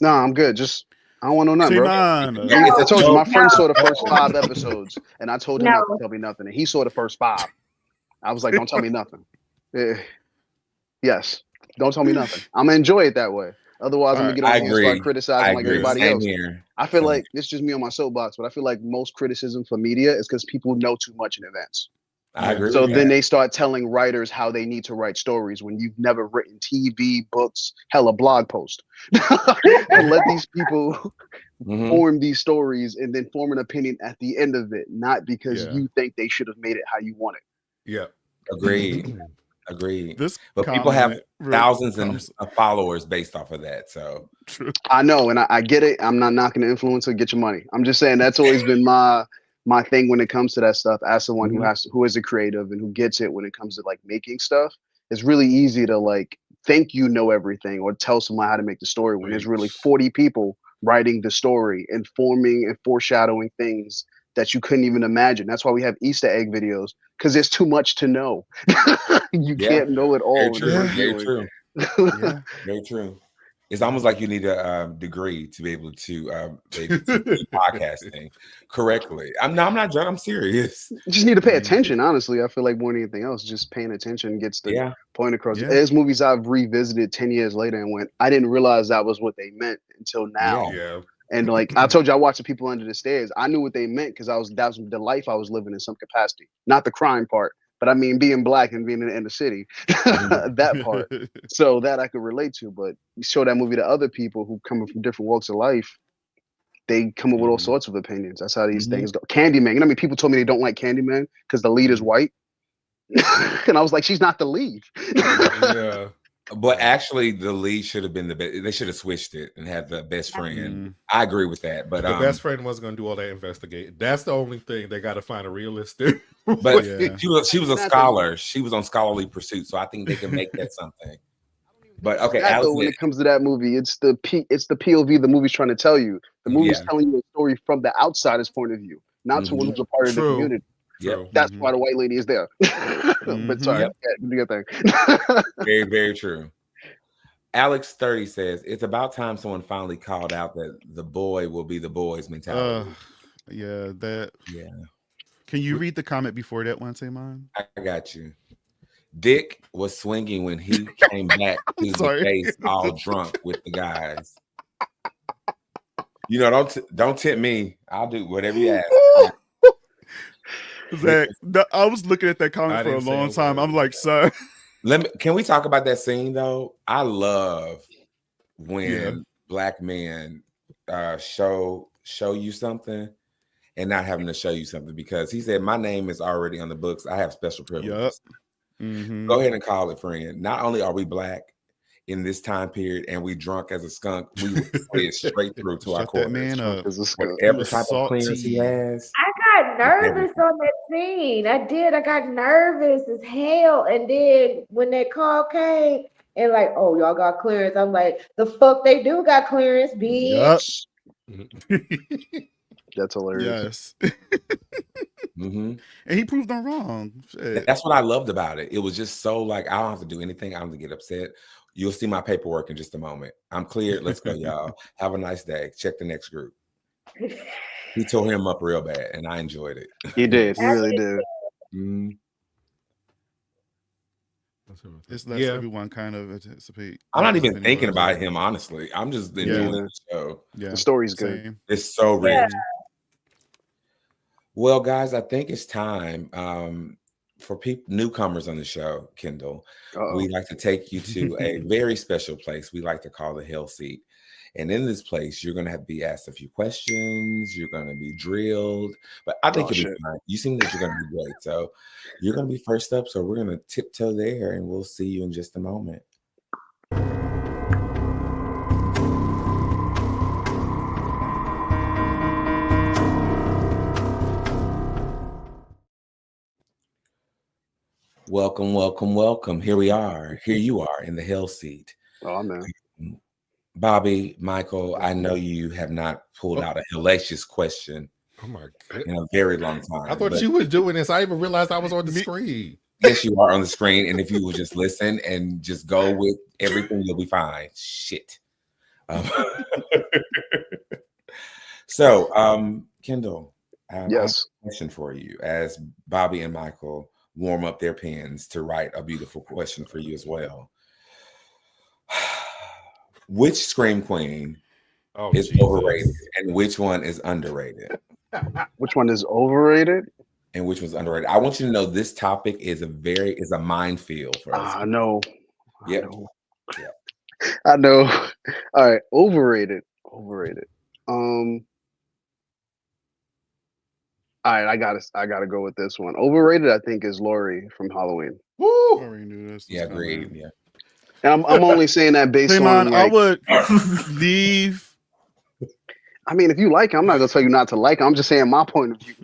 No, I'm good. Just I don't want to know nothing, bro. I told you my friend saw the first 5 episodes, and I told him not to tell me nothing, and he saw the first 5. I was like, "Don't tell me nothing." Yes, don't tell me nothing. I'm gonna enjoy it that way. Otherwise, I'm gonna get on here and start criticizing like everybody else. I feel like it's just me on my soapbox, but I feel like most criticism for media is because people know too much in advance. I agree. So then they start telling writers how they need to write stories when you've never written TV, books, hell, a blog post. And let these people form these stories and then form an opinion at the end of it, not because you think they should have made it how you want it. Yeah. Agreed. But people have really thousands of followers based off of that. So true. I know, and I get it. I'm not knocking the influencer. Get your money. I'm just saying that's always been my thing when it comes to that stuff. As someone who is a creative and who gets it when it comes to like making stuff, it's really easy to like think you know everything or tell someone how to make the story when there's really 40 people writing the story and forming and foreshadowing things that you couldn't even imagine. That's why we have Easter egg videos, because there's too much to know. You can't know it all. Very true. Very true. It's almost like you need a degree to be able to do podcasting correctly. I'm not joking. I'm serious. You just need to pay attention. Honestly, I feel like more than anything else, just paying attention gets the point across. There's movies I've revisited 10 years later and went, I didn't realize that was what they meant until now. And like I told you, I watched The People Under the Stairs. I knew what they meant because that was the life I was living in some capacity. Not the crime part, but I mean being black and being in the city. That part. So that I could relate to. But you show that movie to other people who coming from different walks of life, they come up with all sorts of opinions. That's how these things go. Candyman. You know, I mean, people told me they don't like Candyman because the lead is white, and I was like, she's not the lead. Yeah. But actually, the lead should have been the best. They should have switched it and had the best friend. I agree with that. But the best friend wasn't going to do all that investigating. That's the only thing they got to find a realistic. But she was a scholar. She was on scholarly pursuit, so I think they can make that something. But okay, when it comes to that movie, it's the POV the movie's trying to tell you. The movie's telling you a story from the outsider's point of view, not someone who's a part of the community. Yep. That's why the white lady is there. But sorry, do your thing. Very, very true. Alex 30 says it's about time someone finally called out that the boy will be the boy's mentality. Can you read the comment before that one, TaMon? I got you. Dick was swinging when he came back to the base all drunk with the guys. You know, don't tempt me. I'll do whatever you ask. Zach, I was looking at that comment for a long time. I'm like, sir. Can we talk about that scene though? I love when black men show you something and not having to show you something, because he said my name is already on the books. I have special privileges. Go ahead and call it, friend. Not only are we black in this time period and we drunk as a skunk, we went straight through to our core. Whatever type of clearance he has. I got nervous on that scene. I did. I got nervous as hell. And then when that call came and like, oh, y'all got clearance, I'm like, the fuck they do got clearance, bitch. That's hilarious. Yes. And he proved them wrong. Shit. That's what I loved about it. It was just so like, I don't have to do anything. I don't have to get upset. You'll see my paperwork in just a moment. I'm clear. Let's go, y'all. Have a nice day. Check the next group. He tore him up real bad, and I enjoyed it. He did. He really did. It's lets everyone kind of anticipate. I'm not even thinking about him, honestly. I'm just enjoying the show. The story's good. It's so rich. Well, guys, I think it's time for newcomers on the show, Kendell. We like to take you to a very special place we like to call the Hell Seat. And in this place, you're going to have to be asked a few questions. You're going to be drilled. But I think you'll be fine. You seem that you're going to be great. So you're going to be first up. So we're going to tiptoe there, and we'll see you in just a moment. Welcome, welcome, welcome. Here we are. Here you are in the Hell Seat. Oh, man. Bobby, Michael, I know you have not pulled out a hellacious question in a very long time. I thought you were doing this. I even realized I was on the screen. Yes, you are on the screen. And if you would just listen and just go with everything, you'll be fine. Shit. So, Kendell, yes, I have a question for you as Bobby and Michael warm up their pens to write a beautiful question for you as well. Which Scream Queen is overrated and which one is underrated? Which one is overrated? And which one's underrated? I want you to know this topic is a minefield for us. I know. Yep. I know. All right. Overrated. All right, I gotta go with this one. Overrated, I think, is Laurie from Halloween. Woo! Laurie knew this. Yeah, agreed. Yeah. And I'm only saying that based on like, I would leave. I mean, if you like it, I'm not gonna tell you not to like it. I'm just saying my point of view.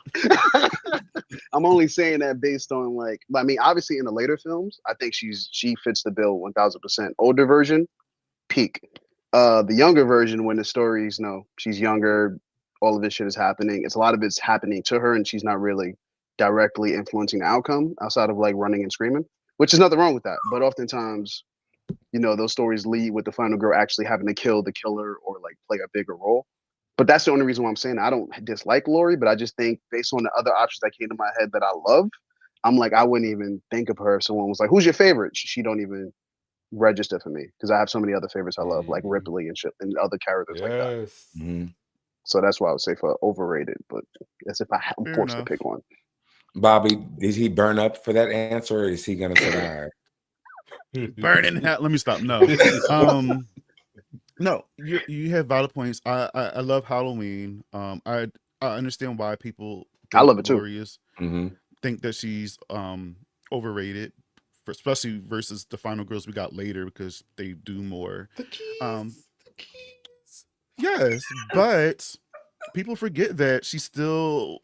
I'm only saying that based on like, I mean, obviously in the later films, I think she fits the bill 1000%. Older version, peak. The younger version, when the stories, she's younger, all of this shit is happening. A lot of it's happening to her, and she's not really directly influencing the outcome outside of like running and screaming, which is nothing wrong with that. But oftentimes, those stories lead with the final girl actually having to kill the killer or like play a bigger role. But that's the only reason why I'm saying I don't dislike Laurie, but I just think based on the other options that came to my head that I love, I'm like, I wouldn't even think of her if someone was like, who's your favorite? She don't even register for me because I have so many other favorites I love, like Ripley and shit and other characters like that. Mm-hmm. So that's why I would say for overrated, but that's if I'm forced to pick one. Bobby, did he burn up for that answer, or is he gonna survive? Burn in hell. Let me stop. No. No, you have valid points. I love Halloween. I understand why people I think love it too. Lori is think that she's overrated, especially versus the final girls we got later because they do more. The keys. The keys. Yes, but people forget that she still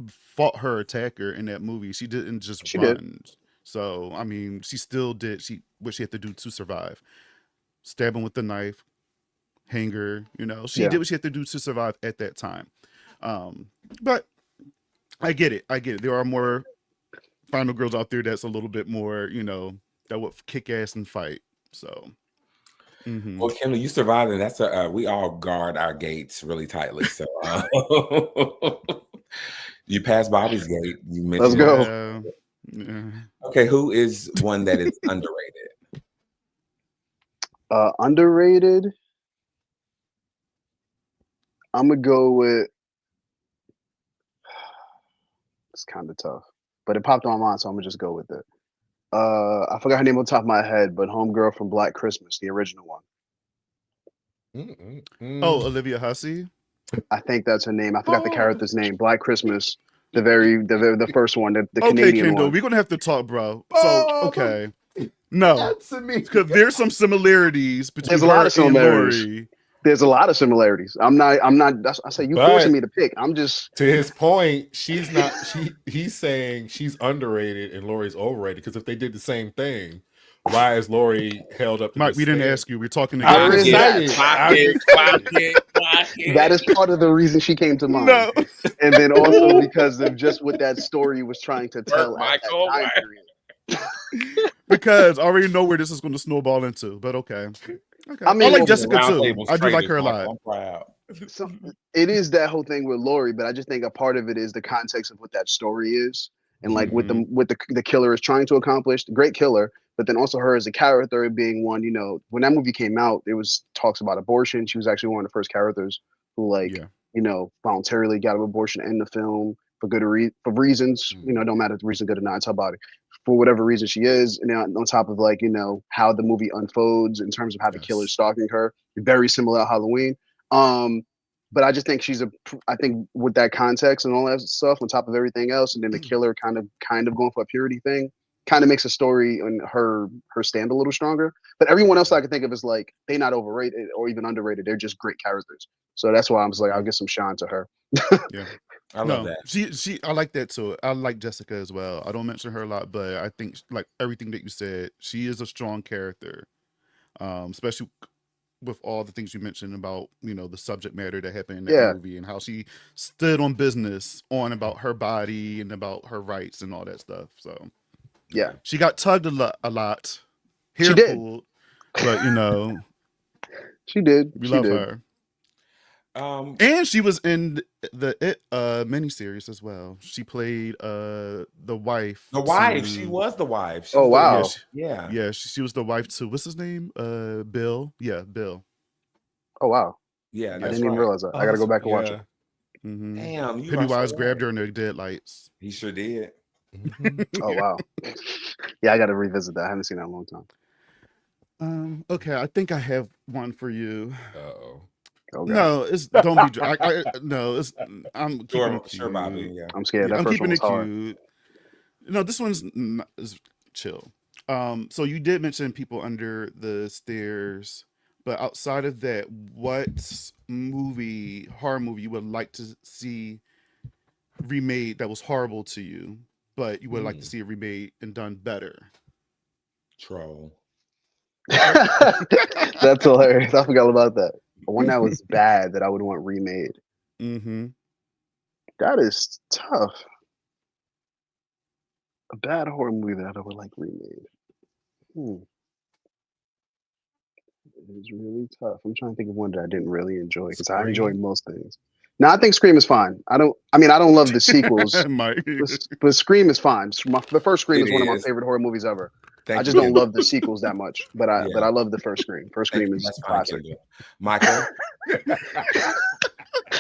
fought her attacker in that movie. She didn't just run. So I mean, she still did what she had to do to survive. Stab him with the knife, hanger. She did what she had to do to survive at that time. But I get it. There are more final girls out there that's a little bit more, that would kick ass and fight. So. Well, Kendall, you survived, and that's we all guard our gates really tightly. So you passed Bobby's gate. You mentioned. Let's go. Yeah. Okay, who is one that is underrated? Underrated. I'm gonna go with. It's kind of tough, but it popped on my mind, so I'm gonna just go with it. I forgot her name on the top of my head, but homegirl from Black Christmas, the original one. Oh, Olivia Hussey. I think that's her name. I forgot the character's name. Black Christmas, the first one, the Canadian Kendall, one. we're gonna have to talk, bro. So okay, no, because there's some similarities between There's a lot of her and similarities. Lori. There's a lot of similarities. I'm not. I say you forcing me to pick. I'm just. To his point, she's not. He's saying she's underrated and Lori's overrated because if they did the same thing, why is Lori held up? Mike, we didn't ask you. We're talking That is part of the reason she came to mind. No. And then also because of just what that story was trying to tell at that time period. Because I already know where this is going to snowball into. But okay. I mean, I like Jessica too. I do like her a lot. I'm proud. So it is that whole thing with Lori, but I just think a part of it is the context of what that story is, and like what the killer is trying to accomplish. The great killer, but then also her as a character being one. When that movie came out, there was talks about abortion. She was actually one of the first characters who, voluntarily got an abortion in the film for reasons. Don't matter if the reason good or not. It's her body. For whatever reason she is, and on top of how the movie unfolds in terms of how the killer's stalking her, very similar to Halloween. But I just think I think with that context and all that stuff, on top of everything else, and then the killer kind of going for a purity thing, kind of makes a story and her stand a little stronger. But everyone else I can think of is like they're not overrated or even underrated. They're just great characters. So that's why I'm just like I'll give some shine to her. Yeah. I love that. She I like that too. I like Jessica as well. I don't mention her a lot, but I think like everything that you said, she is a strong character. Especially with all the things you mentioned about, the subject matter that happened in that movie and how she stood on business about her body and about her rights and all that stuff. So yeah. She got tugged a lot. Hair she pulled, but she did. We love her. And she was in the miniseries as well. She played the wife. The wife. She was the wife. Oh wow. Yeah. She was the wife to what's his name? Bill. Yeah, Bill. Oh wow. Yeah, I didn't even realize that. I gotta go back and watch it. Mm-hmm. Damn, Pennywise grabbed her in the deadlights. He sure did. Oh wow. Yeah, I gotta revisit that. I haven't seen that in a long time. Okay, I think I have one for you. Uh-oh. Okay. No, don't be. I'm keeping it sure, Bobby. Yeah, I'm scared. I'm keeping it hard. cute. No, this one's is chill. So you did mention people under the stairs, but outside of that, what horror movie you would like to see remade that was horrible to you, but you would like to see it remade and done better? Troll. That's hilarious. I forgot about that. One that was bad that I would want remade. That is tough. A bad horror movie that I would like remade. It is really tough. I'm trying to think of one that I didn't really enjoy because I enjoy most things. No, I think Scream is fine. I don't love the sequels, but Scream is fine. The first Scream is one of my favorite horror movies ever. I just don't love the sequels that much, but I love the first Scream. First Scream is classic. Michael,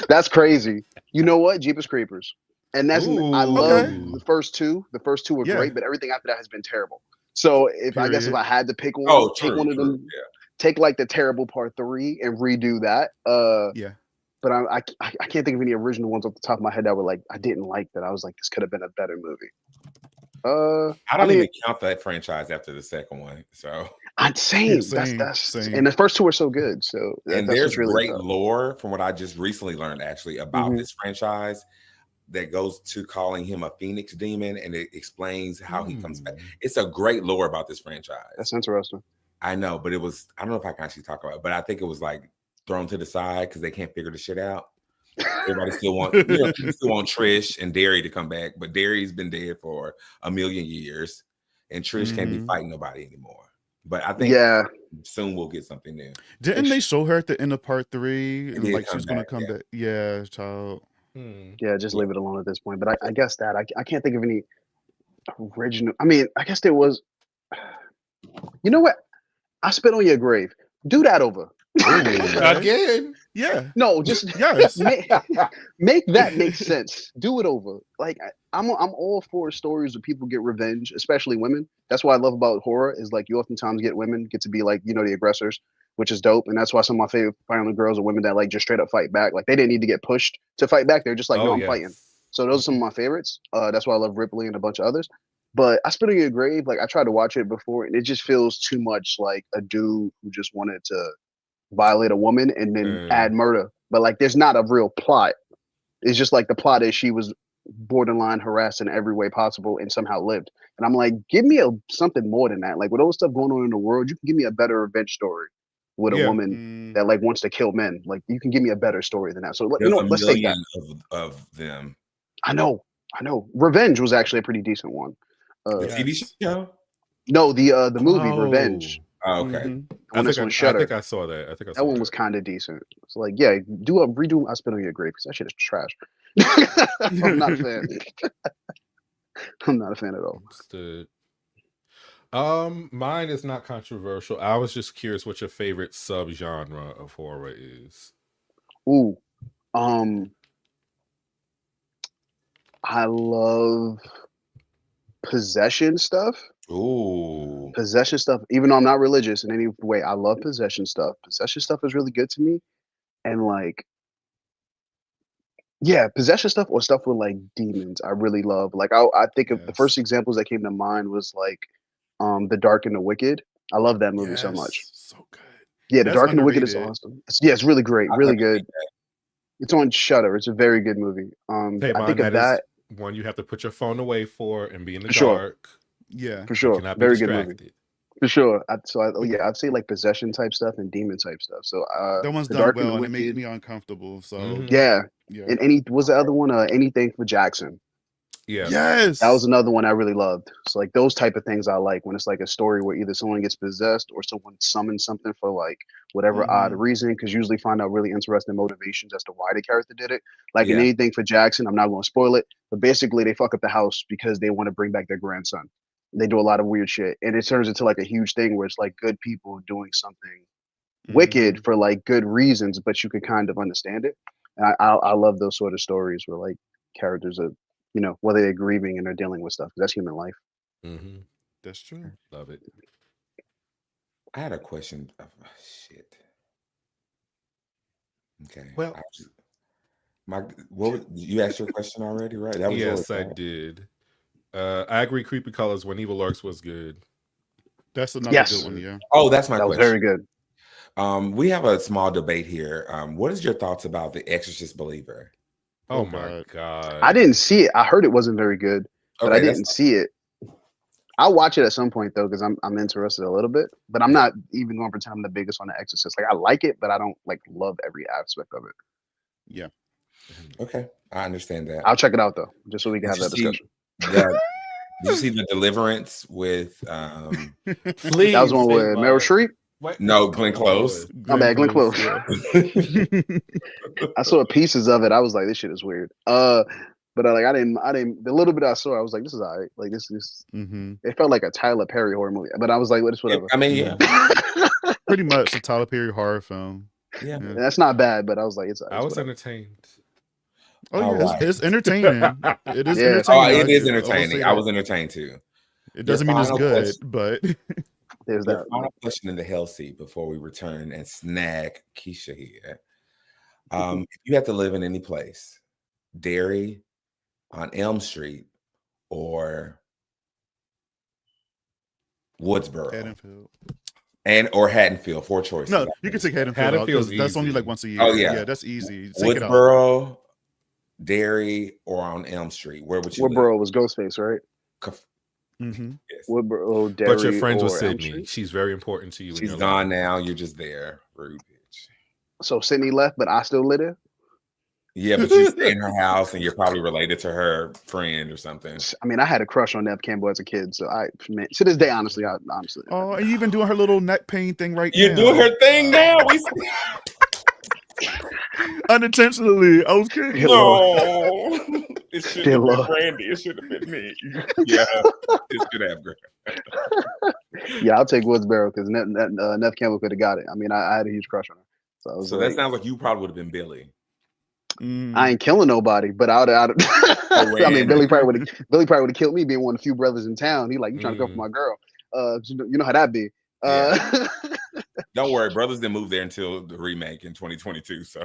that's crazy. You know what? Jeepers Creepers, and that's I love the first two. The first two were great, but everything after that has been terrible. So I guess if I had to pick one, pick one of them. take like the terrible part 3 and redo that. Yeah. But I can't think of any original ones off the top of my head that were like I didn't like that. I was like, this could have been a better movie. I don't even count that franchise after the second one. So I'm saying Same. and the first 2 are so good. So and that's there's really great tough. lore from what I just recently learned actually about this franchise that goes to calling him a phoenix demon, and it explains how he comes back. It's a great lore about this franchise. That's interesting. I know, but it was, I don't know if I can actually talk about it, but I think it was like thrown to the side because they can't figure the shit out. Everybody still want, people still want Trish and Derry to come back, but Derry's been dead for a million years, and Trish can't be fighting nobody anymore. But I think soon we'll get something new. Didn't they show her at the end of part 3 and like she was going to come back? Yeah, child. Yeah, just leave it alone at this point. But I guess that I can't think of any original. I mean, I guess there was. You know what? I spit on your grave. Do that over. Again? Yeah. No, just make that make sense. Do it over. Like I'm all for stories where people get revenge, especially women. That's what I love about horror is like you oftentimes get women get to be like, you know, the aggressors, which is dope. And that's why some of my favorite violent girls are women that like just straight up fight back. Like they didn't need to get pushed to fight back. They're just like, no, I'm fighting. So those are some of my favorites. That's why I love Ripley and a bunch of others. But I Spit on Your Grave, like I tried to watch it before, and it just feels too much like a dude who just wanted to violate a woman and then add murder. But like there's not a real plot. It's just like the plot is she was borderline harassed in every way possible and somehow lived. And I'm like, give me something more than that. Like with all the stuff going on in the world, you can give me a better revenge story with a woman that like wants to kill men. Like you can give me a better story than that. So you know, let's take that. Of them. I know. Revenge was actually a pretty decent one. The TV show? No, the movie Revenge. Oh, okay. I think I saw that. That one was kind of decent. It's like, yeah, redo I Spit on Your Grave because that shit is trash. I'm not a fan. I'm not a fan at all. Understood. Mine is not controversial. I was just curious what your favorite subgenre of horror is. Ooh, I love possession stuff. Ooh. Possession stuff, even though I'm not religious in any way, I love possession stuff. Possession stuff is really good to me. And like, yeah, possession stuff or stuff with like demons, I really love. Like I think of the first examples that came to mind was like The Dark and the Wicked. I love that movie so much. So good. Yeah, The Dark and the Wicked is awesome. It's really great, really good. It's on Shudder. It's a very good movie. I think of that one you have to put your phone away for and be in the sure. dark. Yeah, for sure. Very good movie. For sure. I'd say like possession type stuff and demon type stuff. So that one's done well, and it makes me uncomfortable. So yeah. And was the other one Anything for Jackson? Yeah. Yes. That was another one I really loved. So like those type of things I like when it's like a story where either someone gets possessed or someone summons something for like whatever odd reason, because usually find out really interesting motivations as to why the character did it. Like in Anything for Jackson, I'm not going to spoil it, but basically they fuck up the house because they want to bring back their grandson. They do a lot of weird shit, and it turns into like a huge thing where it's like good people doing something wicked for like good reasons, but you can kind of understand it. And I love those sort of stories where like characters are, you know, whether they're grieving and they're dealing with stuff, because that's human life. That's true. Love it. I had a question. Shit. Okay. Well, you asked your question already, right? That was yes, I did. I agree. Creepy Colors When Evil Lurks was good. That's another good one. Yeah. Oh, that's my question. That was very good. We have a small debate here. What is your thoughts about The Exorcist Believer? Oh my God. I didn't see it. I heard it wasn't very good, but I didn't see it. I'll watch it at some point though, because I'm interested a little bit, but I'm not even going to pretend I'm the biggest on The Exorcist. Like I like it, but I don't like love every aspect of it. Yeah. Okay. I understand that. I'll check it out though, just so we can have that discussion. Did you see The Deliverance with Please, that was one with Meryl Streep? No, Glenn Close. My bad, Glenn Close. I saw pieces of it. I was like, this shit is weird. But I didn't. The little bit I saw, I was like, this is alright. Like this is. It felt like a Tyler Perry horror movie, but I was like, it's whatever. I mean, yeah. Pretty much a Tyler Perry horror film. Yeah, that's not bad, but I was like, I was entertained. Oh yeah, it's entertaining. It is entertaining. Oh, it is entertaining. I was entertained too. It doesn't mean it's good, but There's Your that. final question in the hell seat before we return and snag Keesha here. If you had to live in any place, Derry, on Elm Street, or Woodsboro, Haddonfield. or Haddonfield, 4 choices. No, you can take Haddonfield out Haddonfield's because that's only easy. like once a year. Oh, yeah. Yeah, that's easy. Take it out. Woodsboro, Derry, or on Elm Street. Where would you live? Woodboro was Ghostface, right? Mm-hmm. Yes. Woodboro, Derry, But you're friends with or Elm Sydney. Street? She's very important to you. in She's your gone life. now. You're just there. Rude bitch. So Sydney left, but I still live there. Yeah, but you stay in her house and you're probably related to her friend or something. I mean, I had a crush on Nev Campbell as a kid, so to this day, honestly. Oh, and you even doing her little neck pain thing right You're now. doing her thing now. We Unintentionally. I was kidding. no. It should Dear have been Lord. Brandy. It should have been me. Yeah, it should have. Girl. Yeah, I'll take Woodsboro because Nev Campbell could have got it. I mean, I had a huge crush on her. So, I was So like, that sounds like you probably would have been Billy. I ain't killing nobody, but I mean, Billy probably would have killed me being one of the few brothers in town. He like, you trying to go for my girl? You know how that be. Don't worry, brothers didn't move there until the remake in 2022. So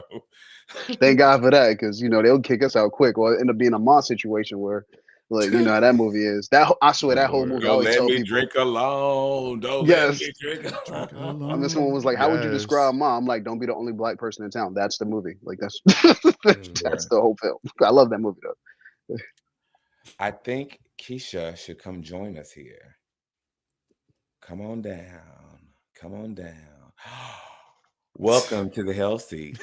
Thank God for that, because they'll kick us out quick, or end up being a Moss situation where, like, you know how that movie is. I swear that whole movie. I don't always let tell me people, drink alone. Don't Yes. let me drink alone. and this one was like, "How would you Yes. describe Mom?" I'm like, "Don't be the only black person in town." That's the movie. Like that's that's the whole film. I love that movie though. I think Keesha should come join us here. Come on down. Come on down. Welcome to the hell seat.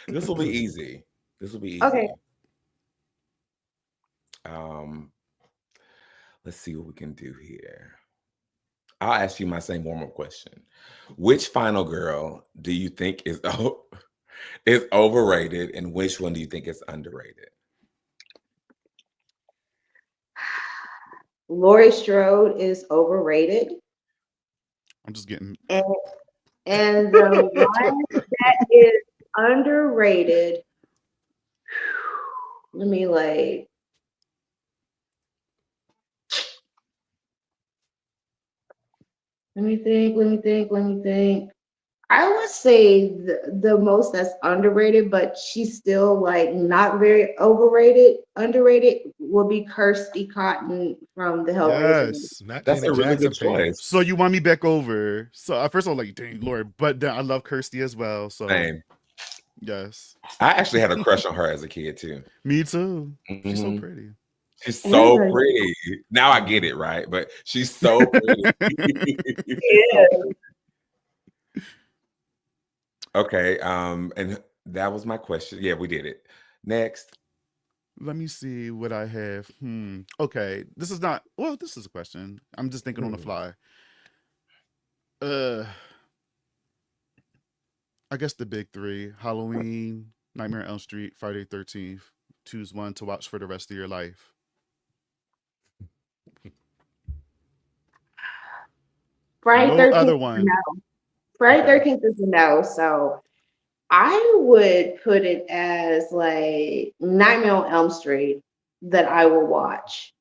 This will be easy. This will be easy. Okay. Let's see what we can do here. I'll ask you my same warm-up question. Which final girl do you think is overrated, and which one do you think is underrated? Laurie Strode is overrated. I'm just getting. And the one that is underrated, let me think. I would say the most that's underrated, but she's still like not very overrated. Underrated would be Kirsty Cotton from the Hellraiser. Yes. That's a really good choice. So you want me back over. So at first I was like, dang, Lord. But then I love Kirsty as well. So Same. yes. I actually had a crush on her as a kid too. Me too. She's so pretty. She's so pretty. Now I get it, right? But she's so pretty. Okay. And that was my question. Yeah, we did it. Next. Let me see what I have. Okay. This is not. Well, this is a question. I'm just thinking on the fly. I guess the big three: Halloween, Nightmare on Elm Street, Friday the 13th. Choose one to watch for the rest of your life. Friday No 13th other one. No. Friday 13th is a no. So I would put it as like Nightmare on Elm Street that I will watch.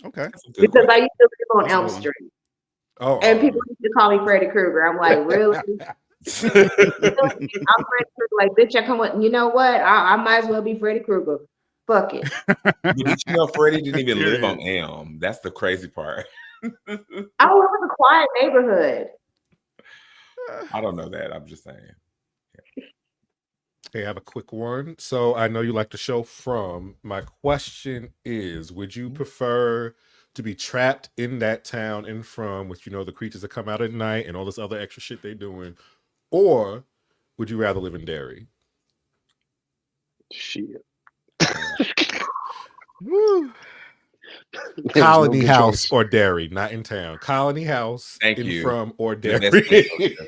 Okay. Because I used to live on That's a Elm good one. Street. Oh, And people used to call me Freddy Krueger. I'm like, really? I'm Freddy Krueger. Like, bitch, I come with, you know what? I might as well be Freddy Krueger. Fuck it. But did you know Freddie didn't even live on Elm? That's the crazy part. Oh, it was a quiet neighborhood. I don't know that. I'm just saying. Okay, I have a quick one. So I know you like the show From. My question is, would you prefer to be trapped in that town in From, with, the creatures that come out at night and all this other extra shit they doing, or would you rather live in Derry? Shit. Woo. Colony no good House choice. or Derry, not in town. Colony House Thank in you. From or The best Derry. answer.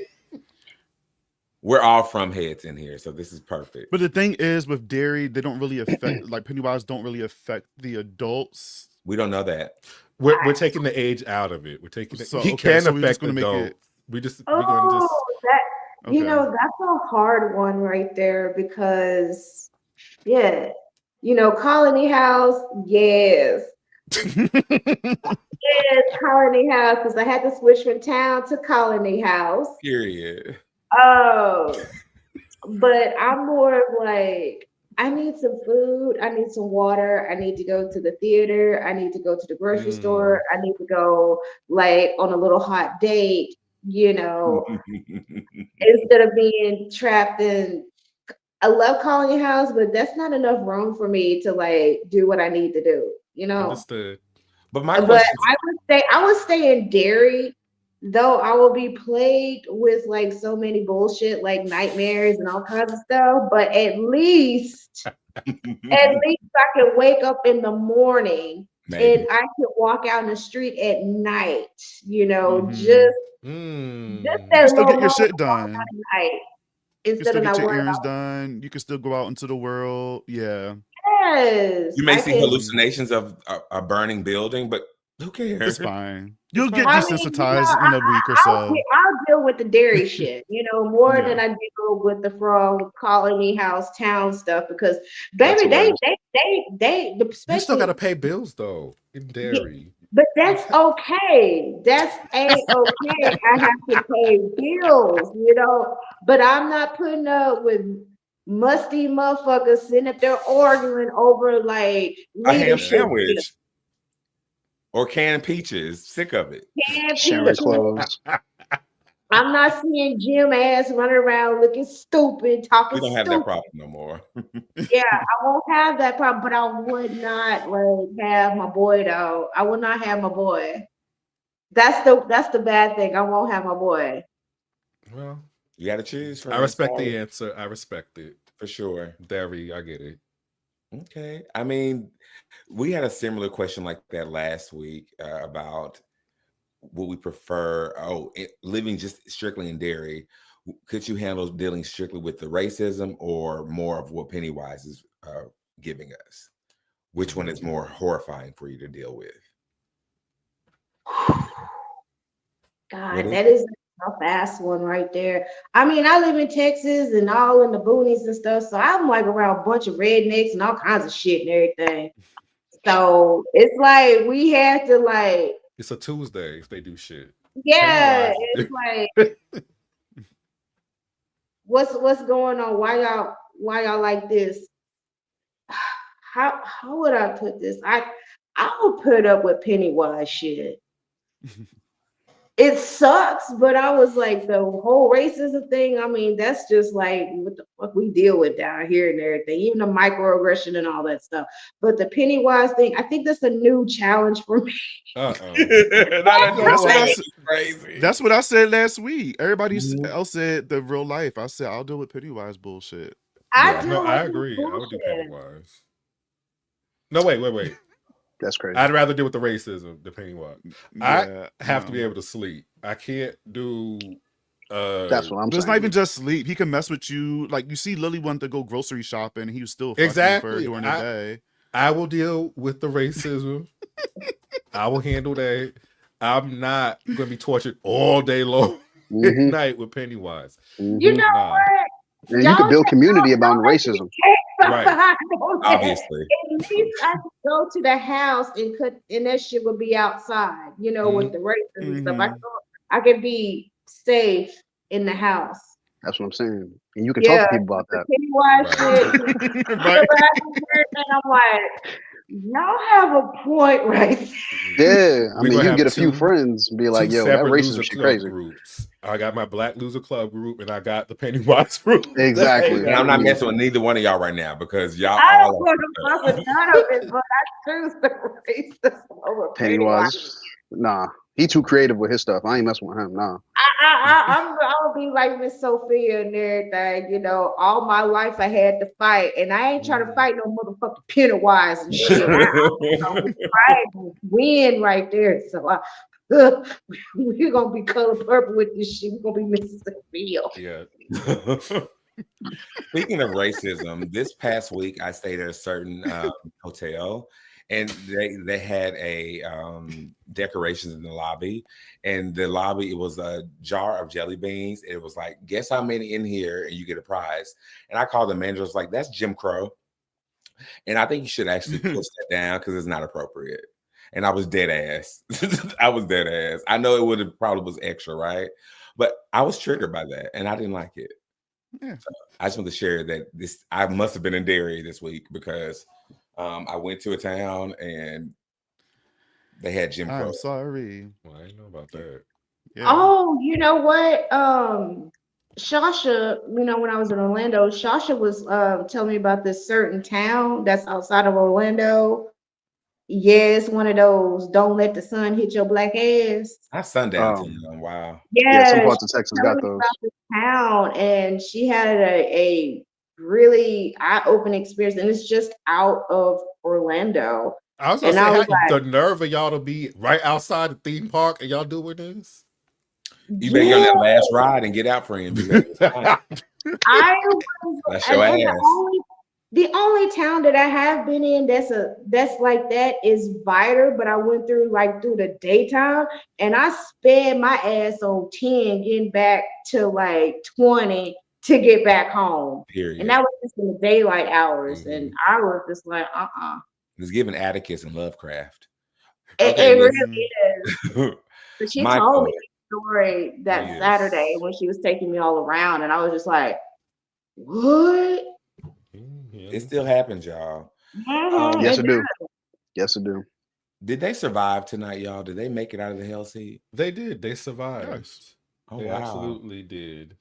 We're all from heads in here, so this is perfect. But the thing is, with Derry, they don't really affect, like Pennywise don't really affect the adults. We don't know that. We're taking the age out of it. We're taking it. So, He okay, can so we're just affect gonna make adults. it- We're gonna just. That that's a hard one right there because, yeah, Colony House, yes, It's Colony House because I had to switch from town to Colony House. Period. Oh, but I'm more of like, I need some food, I need some water, I need to go to the theater, I need to go to the grocery store, I need to go like on a little hot date, instead of being trapped in. I love Colony House, but that's not enough room for me to like do what I need to do, Understood. But my But question I would stay in Derry, though I will be plagued with like so many bullshit, like nightmares and all kinds of stuff. But at least I can wake up in the morning maybe. and I can walk out in the street at night, just You that can still little get your moment shit to walk out done. at night You can instead still of get not your worrying errands about done. You can still go out into the world. Yeah. yes. You may I see can. hallucinations of a burning building, but who cares? It's fine. You'll It's get fine. I mean, desensitized in a week or so. I'll deal with the dairy shit, more than Yeah. I deal with the from colony house town stuff because That's baby, hilarious. they You still especially got to pay bills though in Derry. but that's okay. That's okay. I have to pay bills, but I'm not putting up with musty motherfuckers sitting up there arguing over like A ham leadership shit. sandwich or canned peaches. Sick of it. Can't Sharing peaches. clothes. I'm not seeing Jim ass running around looking stupid, talking We don't have stupid. that problem no more. Yeah, I won't have that problem, but I would not like have my boy though. I would not have my boy. That's the bad thing. I won't have my boy. Well, You got to choose. I respect the answer. I respect it. For sure. Derry, I get it. Okay. I mean, we had a similar question like that last week about would we prefer living just strictly in Derry. Could you handle dealing strictly with the racism or more of what Pennywise is giving us? Which one is more horrifying for you to deal with? God, that is a fast one right there. I mean, I live in Texas and all in the boonies and stuff, so I'm like around a bunch of rednecks and all kinds of shit and everything. So it's like we had to like. It's a Tuesday if they do shit. Yeah, it's like what's going on? Why y'all like this? How would I put this? I would put up with Pennywise shit. It sucks, but I was like the whole racism thing. I mean, that's just like what the fuck we deal with down here and everything, even the microaggression and all that stuff. But the Pennywise thing, I think that's a new challenge for me. That's what I said last week. Everybody else said the real life. I said I'll deal with Pennywise bullshit. I agree. I would do Pennywise. No, wait. That's crazy. I'd rather deal with the racism than Pennywise. I have to be able to sleep. I can't do. That's what I'm saying. It's not even just sleep. He can mess with you. Like you see, Lily wanted to go grocery shopping. And he was still fucking with her during the day. I will deal with the racism. I will handle that. I'm not going to be tortured all day long at night with Pennywise. You know what? And you can build community about racism. Right. Obviously. At least I could go to the house and that shit would be outside, with the racism stuff. I could be safe in the house. That's what I'm saying. And you can talk to people about that. Pennywise shit. And I'm like, y'all have a point right there. Yeah. I mean, you can get a few friends and be like, yo, that racism shit crazy. Groups. I got my Black Loser Club group and I got the Pennywise group. Exactly. And I'm not messing with neither one of y'all right now because y'all I don't all want to fuck with none of it, but I choose the racism over Pennywise. Nah. He too creative with his stuff. I ain't messing with him. Nah. I'll be like Miss Sophia and everything. All my life I had to fight, and I ain't trying to fight no motherfucking Pennywise and shit. I win right there. So we're gonna be color purple with this shit. We're gonna be Miss Sophia. Yeah. Speaking of racism, this past week I stayed at a certain hotel. And they had a decorations in the lobby, and the lobby, it was a jar of jelly beans. It was like, guess how many in here, and you get a prize. And I called the manager. I was like, that's Jim Crow, and I think you should actually push that down because it's not appropriate. and I was dead ass. I was dead ass. I know it would have probably was extra, right? But I was triggered by that, and I didn't like it. Yeah. So I just want to share that I must have been in Derry this week because I went to a town and they had Jim Crow. I'm sorry. Well, I didn't know about that. Yeah. Oh, you know what? Shasha, when I was in Orlando, Shasha was telling me about this certain town that's outside of Orlando. Yeah, it's one of those don't let the sun hit your black ass. Not sundown town. Wow. Yeah, some Yeah, parts of Texas got telling me those. about this town, and she had a really eye-opening experience, and it's just out of Orlando. I was gonna And say, I was the nerve of y'all to be right outside the theme park and y'all doing this. You better get on that last ride and get out, friend. I was, That's your and ass. the only town that I have been in that's like that is Viter, but I went through the daytime, and I sped my ass on 10 getting back to like 20 to get back home. Period. And that was just in the daylight hours, and I was just like, It's giving Atticus and Lovecraft. It really is. But she My told me fault. the story that Saturday when she was taking me all around, and I was just like, what? It still happens, y'all. Yes, it do. Yes, it do. Did they survive tonight, y'all? Did they make it out of the hell seat? They did. They survived. Yes. Oh, they wow. absolutely did.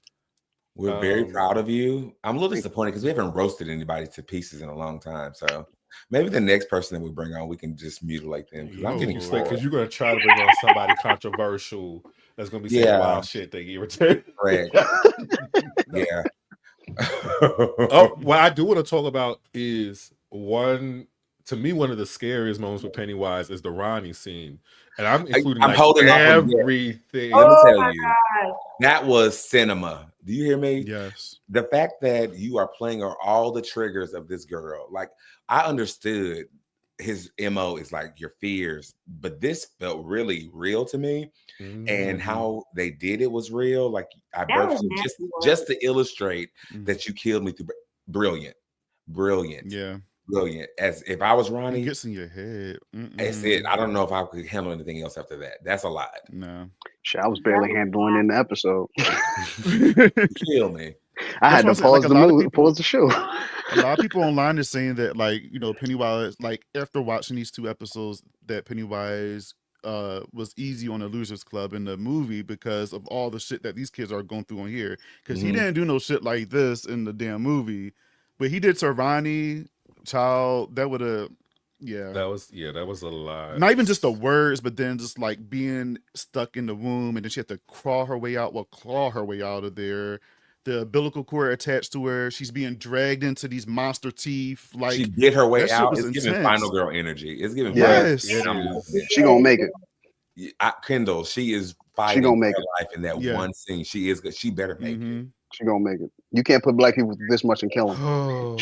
We're very proud of you. I'm a little disappointed because we haven't roasted anybody to pieces in a long time. So maybe the next person that we bring on, we can just mutilate them. Because I'm getting because you're going to try to bring on somebody controversial that's going to be saying wild shit they irritate. Correct. Yeah. What I do want to talk about is one of the scariest moments with Pennywise is the Ronnie scene. And I'm including holding everything. Let me tell you, that was cinema. Do you hear me? Yes. The fact that you are playing all the triggers of this girl, like I understood his MO is like your fears, but this felt really real to me. And how they did it was real. Like I birthed you just to illustrate that you killed me through brilliant. Yeah. Brilliant. As if I was Ronnie, it gets in your head. That's it. I don't know if I could handle anything else after that. That's a lot. No. Shit, I was barely handling in the episode. You killed me. I had to pause pause the show. A lot of people online are saying that, like, Pennywise, like after watching these 2 episodes, that Pennywise was easy on the Losers Club in the movie because of all the shit that these kids are going through on here. Because he didn't do no shit like this in the damn movie, but he did to Ronnie Child. That would have, that was a lot. Not even just the words, but then just like being stuck in the womb, and then she had to claw her way out of there. The umbilical cord attached to her. She's being dragged into these monster teeth. Like she get her way out. It's intense. giving Final Girl energy. It's giving. Yes, she gonna make it. Kendall, she is fighting for her life in that one scene. She is good. She better make it. She gonna make it. You can't put black people this much and kill them.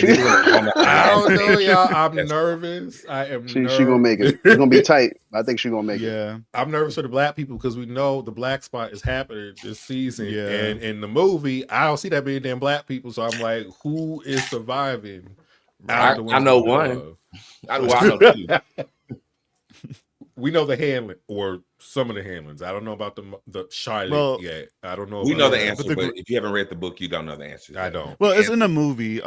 I don't know, y'all. I'm nervous. I am nervous. She gonna make it. It's gonna be tight. I think she's gonna make it. Yeah. I'm nervous for the black people because we know the black spot is happening this season. Yeah. And in the movie, I don't see that many damn black people. So I'm like, who is surviving? I know one. I know two. We know the Hamlet or some of the Hamlins. I don't know about the Charlotte yet. I don't know. We know the answer, but if you haven't read the book, you don't know the answer. I don't. Well, it's in the movie.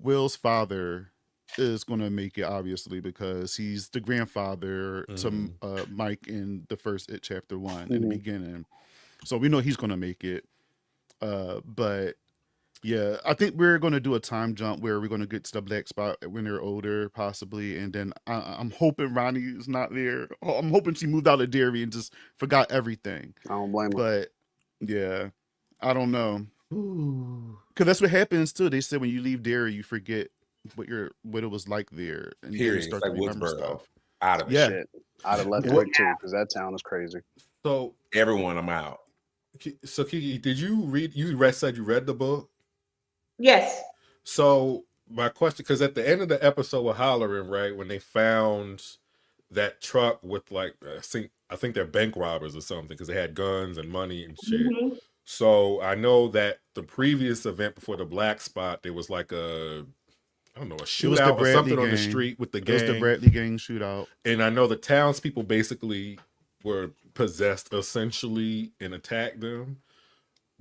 Will's father is going to make it, obviously, because he's the grandfather to Mike in the first It Chapter 1 in the beginning. So we know he's going to make it. But yeah, I think we're going to do a time jump where we're going to get to the black spot when they're older, possibly. And then I'm hoping Ronnie is not there. I'm hoping she moved out of Derry and just forgot everything. I don't blame her. But yeah, I don't know. Because that's what happens too. They said when you leave Derry, you forget what it was like there, and you start to remember stuff. Out of shit. I'd have left quick too, because that town is crazy. So everyone, I'm out. So Kiki, did you read? Said you read the book. Yes. So my question, because at the end of the episode with Hollering, right, when they found that truck with like I think they're bank robbers or something because they had guns and money and shit. So I know that the previous event before the black spot, there was like a I don't know, a It was shootout the or Bradley something on the gang. street with the It was the gang. Bradley gang shootout. And I know the townspeople basically were possessed essentially and attacked them.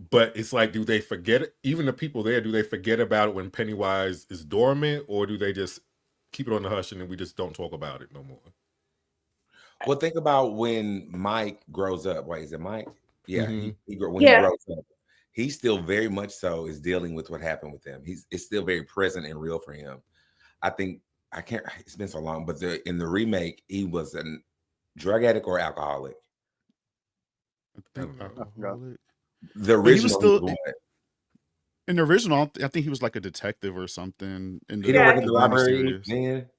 But it's like, do they forget it? Even the people there, do they forget about it when Pennywise is dormant, or do they just keep it on the hush and then we just don't talk about it no more? Well, think about when Mike grows up. Wait, is it Mike? Yeah, when he Yeah. grows up, he still very much so is dealing with what happened with him. It's still very present and real for him. I think I can't. It's been so long, but in the remake, he was a drug addict or alcoholic. I think alcoholic. The But he was original, still he was what? in the original. I think he was like a detective or something. In the, He didn't work at the the library miniseries. then.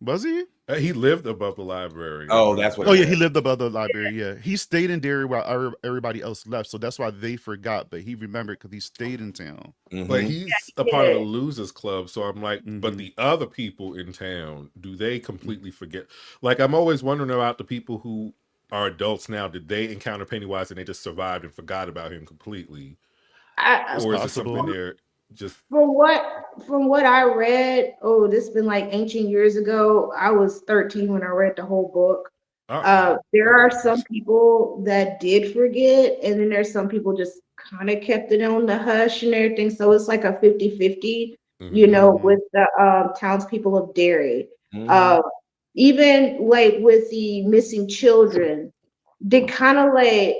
Was he? He lived above the library. Oh, that's what. Oh yeah, he lived above the library. Yeah, he stayed in Derry while everybody else left, so that's why they forgot. But he remembered because he stayed in town. But he's a part of the Losers Club, so I'm like, but the other people in town, do they completely forget? Like, I'm always wondering about the people who are adults now. Did they encounter Pennywise and they just survived and forgot about him completely, or is it something they're just from what I read? Oh, this has been like ancient years ago. I was 13 when I read the whole book. There are some people that did forget, and then there's some people just kind of kept it on the hush and everything. So it's like a 50-50, you know, with the townspeople of Derry. Even like with the missing children, they kind of like,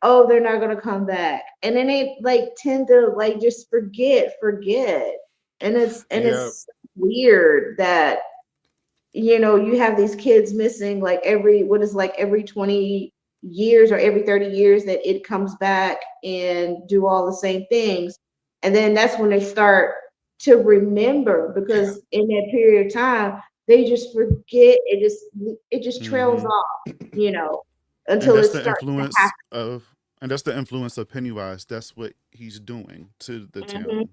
oh, they're not gonna come back, and then they like tend to like just forget, and it's weird that, you know, you have these kids missing like every 20 years or every 30 years that it comes back and do all the same things, and then that's when they start to remember, because in that period of time they just forget. It just trails off, you know, until it starts to happen. And that's the influence of Pennywise. That's what he's doing to the town,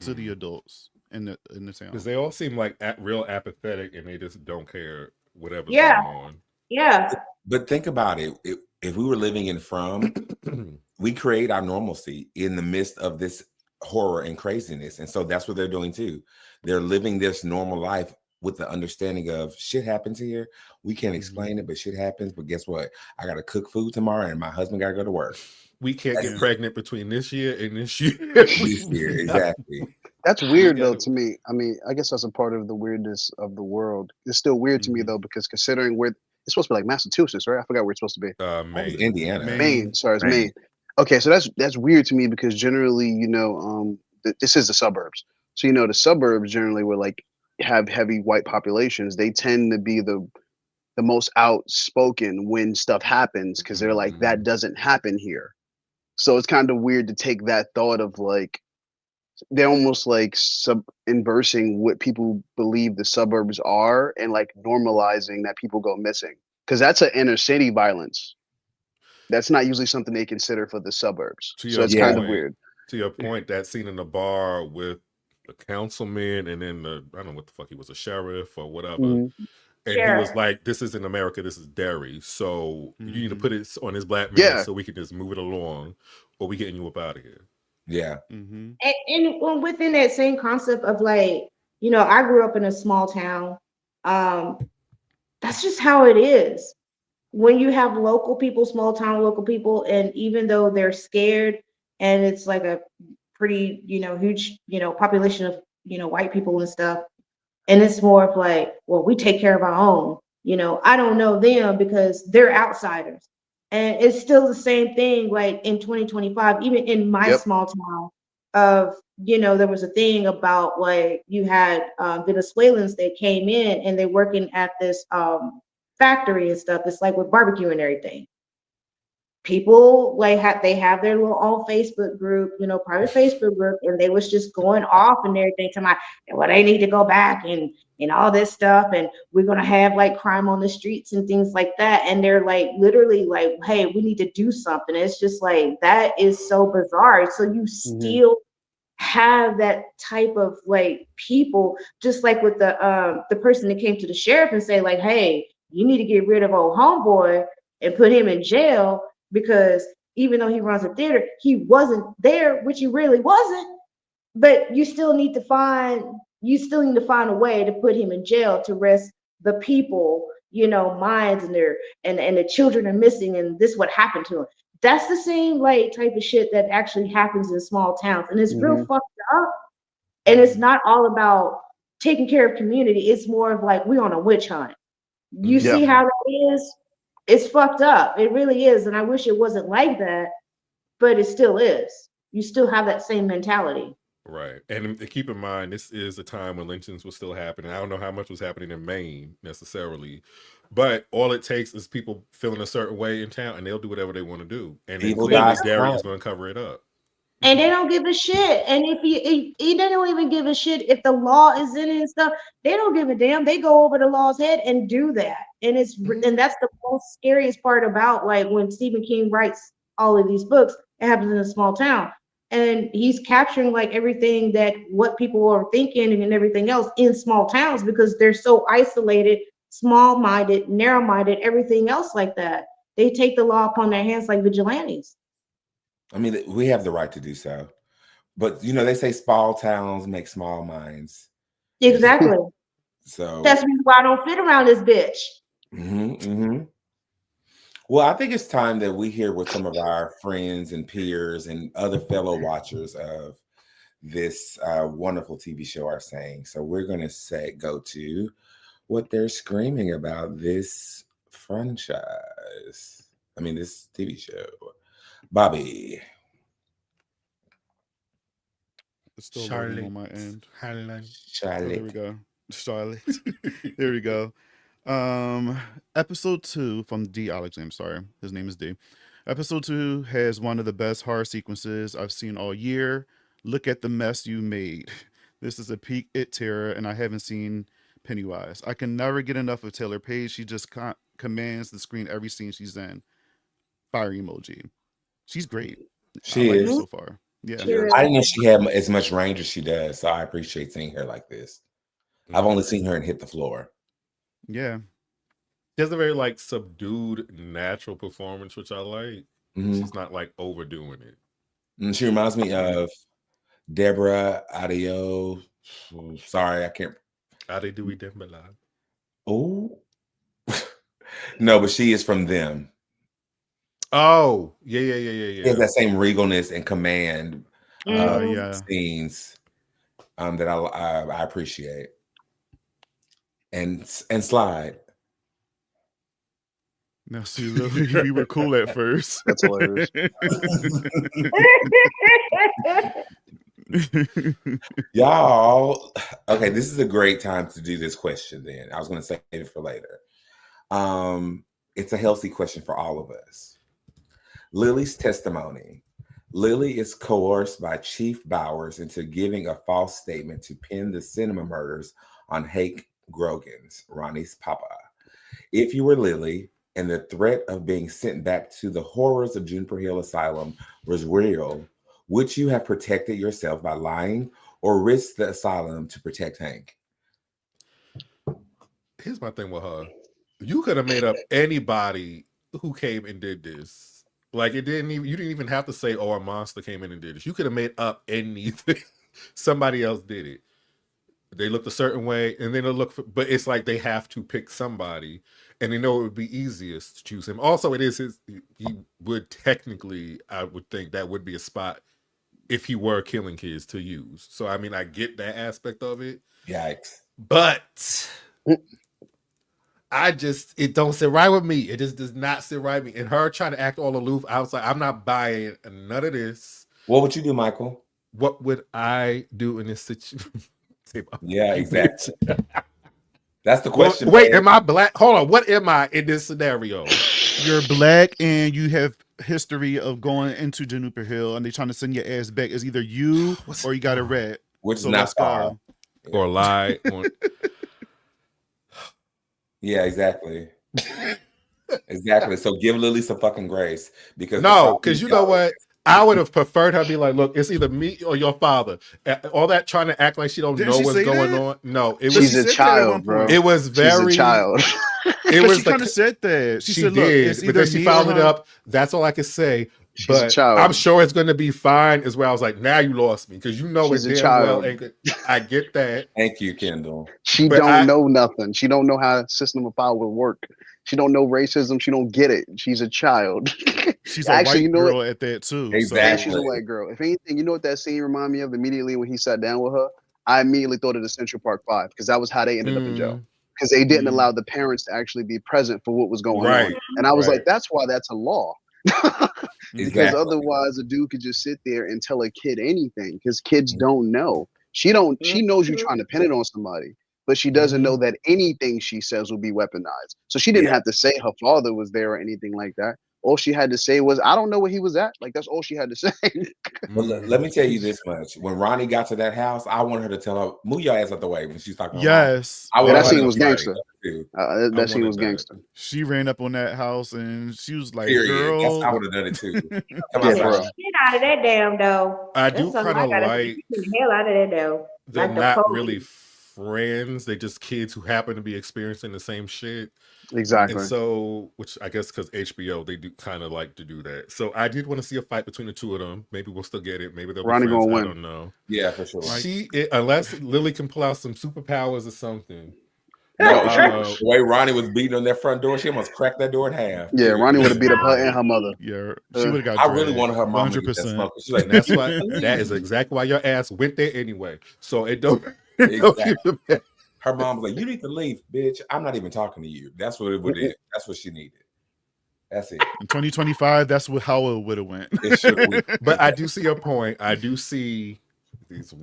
to the adults in the town. Because they all seem like real apathetic and they just don't care whatever's going on. Yeah. But think about it. If we were living in From, we create our normalcy in the midst of this horror and craziness. And so that's what they're doing too. They're living this normal life with the understanding of shit happens here. We can't explain it, but shit happens. But guess what? I got to cook food tomorrow and my husband got to go to work. We can't get pregnant between this year and this year. This year, exactly. That's weird though to me. I mean, I guess that's a part of the weirdness of the world. It's still weird to me though, because considering where it's supposed to be, like Massachusetts, right? I forgot where it's supposed to be. Maine. Indiana. Maine. Sorry, it's Maine. Okay, so that's weird to me, because generally, you know, this is the suburbs. So, you know, the suburbs generally were like have heavy white populations. They tend to be the most outspoken when stuff happens, because they're like, that doesn't happen here. So it's kind of weird to take that thought of like, they're almost like inversing what people believe the suburbs are and like normalizing that people go missing, because that's an inner city violence. That's not usually something they consider for the suburbs. So it's kind of weird. To your point, that scene in the bar with the councilman and then I don't know what the fuck he was, a sheriff or whatever. And he was like, this isn't America, this is Derry. So you need to put it on his black man so we can just move it along, or we getting you up out of here. Yeah. And within that same concept of like, you know, I grew up in a small town. That's just how it is. When you have local people, small town local people, and even though they're scared and it's like a pretty, you know, huge, you know, population of, you know, white people and stuff. And it's more of like, well, we take care of our own, you know, I don't know them because they're outsiders. And it's still the same thing, like in 2025, even in my small town of, you know, there was a thing about like you had Venezuelans that came in and they're working at this factory and stuff. It's like with barbecue and everything. People like they have their little own Facebook group, you know, private Facebook group, and they was just going off and everything to my, well, they need to go back and all this stuff, and we're gonna have like crime on the streets and things like that. And they're like literally like, hey, we need to do something. It's just like that is so bizarre. So you still have that type of like people, just like with the person that came to the sheriff and say like, hey, you need to get rid of old homeboy and put him in jail, because even though he runs a theater, he wasn't there, which he really wasn't. But you still need to find you still need to find a way to put him in jail to rest the people, minds, and the children are missing, and this what happened to him. That's the same like type of shit that actually happens in small towns, and it's real fucked up. And it's not all about taking care of community. It's more of like we on a witch hunt. You see how that is? It's fucked up. It really is, and I wish it wasn't like that, but it still is. You still have that same mentality. Right. And keep in mind, this is a time when lynchings was still happening. I don't know how much was happening in Maine necessarily, but all it takes is people feeling a certain way in town and they'll do whatever they want to do. And People clearly die. Derry is going to cover it up. And they don't give a shit. And if they don't even give a shit if the law is in it and stuff, they don't give a damn. They go over the law's head and do that. And and that's the most scariest part about like when Stephen King writes all of these books, it happens in a small town. And he's capturing like everything that what people are thinking and everything else in small towns because they're so isolated, small-minded, narrow-minded, everything else like that. They take the law upon their hands like vigilantes. I mean, we have the right to do so. But, they say small towns make small minds. Exactly. So that's the reason why I don't fit around this bitch. Well, I think it's time that we hear what some of our friends and peers and other fellow watchers of this wonderful TV show are saying. So we're going to go to what they're screaming about this franchise. I mean, this TV show. Bobby. It's still loading on my end. Charlotte. Oh, there we go. Charlotte. There we go. Episode 2 from D. Alexander. Sorry, his name is D. Episode 2 has one of the best horror sequences I've seen all year. Look at the mess you made. This is a peak It terror, and I haven't seen Pennywise. I can never get enough of Taylor Page. She just commands the screen every scene she's in. Fire emoji. She's great. She like is her so far. Yeah. I didn't know she had as much range as she does, so I appreciate seeing her like this. I've only seen her and hit the floor. Yeah. She has a very like subdued, natural performance, which I like. She's not like overdoing it. And she reminds me of Deborah Adio. Sorry, I can't. Adedewi Dembala. Oh, no, but she is from them. Oh, yeah. She has that same regalness and command scenes that I appreciate. And slide. Now, see, we were cool at first. That's hilarious. Y'all, okay, this is a great time to do this question then. I was going to save it for later. It's a healthy question for all of us. Lily's testimony. Lily is coerced by Chief Bowers into giving a false statement to pin the cinema murders on Hake Grogan's, Ronnie's papa. If you were Lily and the threat of being sent back to the horrors of Juniper Hill Asylum was real, would you have protected yourself by lying or risk the asylum to protect Hank? Here's my thing with her. You could have made up anybody who came and did this. Like you didn't even have to say, oh, a monster came in and did this. You could have made up anything. Somebody else did it. They looked a certain way, and then they look but it's like they have to pick somebody, and they know it would be easiest to choose him. Also, it is he would technically, I would think that would be a spot if he were killing kids to use. So I mean, I get that aspect of it. Yikes. But it don't sit right with me. It just does not sit right with me. And her trying to act all aloof, I was like, I'm not buying none of this. What would you do, Michael? What would I do in this situation? Yeah, exactly. That's the question. Wait, am I black? Hold on. What am I in this scenario? You're black and you have history of going into Juniper Hill and they trying to send your ass back. It's either you or you got a rat. Which is not far. Or lie. Yeah, exactly. Exactly. So give Lily some fucking grace. Because you know what? I would have preferred her be like, look, it's either me or your father. All that trying to act like she don't know what's going on. No, it was she's a child, bro. It was very she's a child. It was she kind of said that. She said, look, did, it's but either then she followed it up. That's all I could say. She's a But child. I'm sure it's going to be fine. Is where I was like, now you lost me because you know She's it a damn child. well ain't good. I get that. Thank you, Kendall. She But don't know nothing. She don't know how system of power work. She don't know racism. She don't get it. She's a child. She's a Actually, white you know what? girl at that too. And Exactly. she's a white girl. If anything, you know what that scene reminded me of immediately when he sat down with her? I immediately thought of the Central Park 5 because that was how they ended up in jail. Because they didn't allow the parents to actually be present for what was going on. And I was like, that's why that's a law. Because Exactly. otherwise a dude could just sit there and tell a kid anything because kids don't know. She knows you're trying to pin it on somebody, but she doesn't know that anything she says will be weaponized. So she didn't have to say her father was there or anything like that. All she had to say was, I don't know where he was at. Like, that's all she had to say. But let me tell you this much. When Ronnie got to that house, I wanted her to tell her, move your ass out the way when she's talking to Yes. I that scene was gangster. That scene was gangster. She ran up on that house and she was like, Period. girl. I would have done it too. Get out of that damn though. I do kind of like the hell out of that though. they're Like not really friends. They're just kids who happen to be experiencing the same shit. Exactly. And so, which I guess because HBO, they do kind of like to do that. So I did want to see a fight between the two of them. Maybe we'll still get it. Maybe they'll Ronnie be friends. gonna win. I don't know. Yeah, for sure. Unless Lily can pull out some superpowers or something. No, the way Ronnie was beating on that front door, she almost cracked that door in half. Yeah, Ronnie would have beat up her and her mother. Yeah, she would have got. I really wanted her mom 100%. She's like, that's why. That is exactly why your ass went there anyway. So it don't. Exactly. Her mom was like, "You need to leave, bitch. I'm not even talking to you." That's what it would have. That's what she needed. That's it. In 2025, that's how it would have went. But I do see your point. I do see these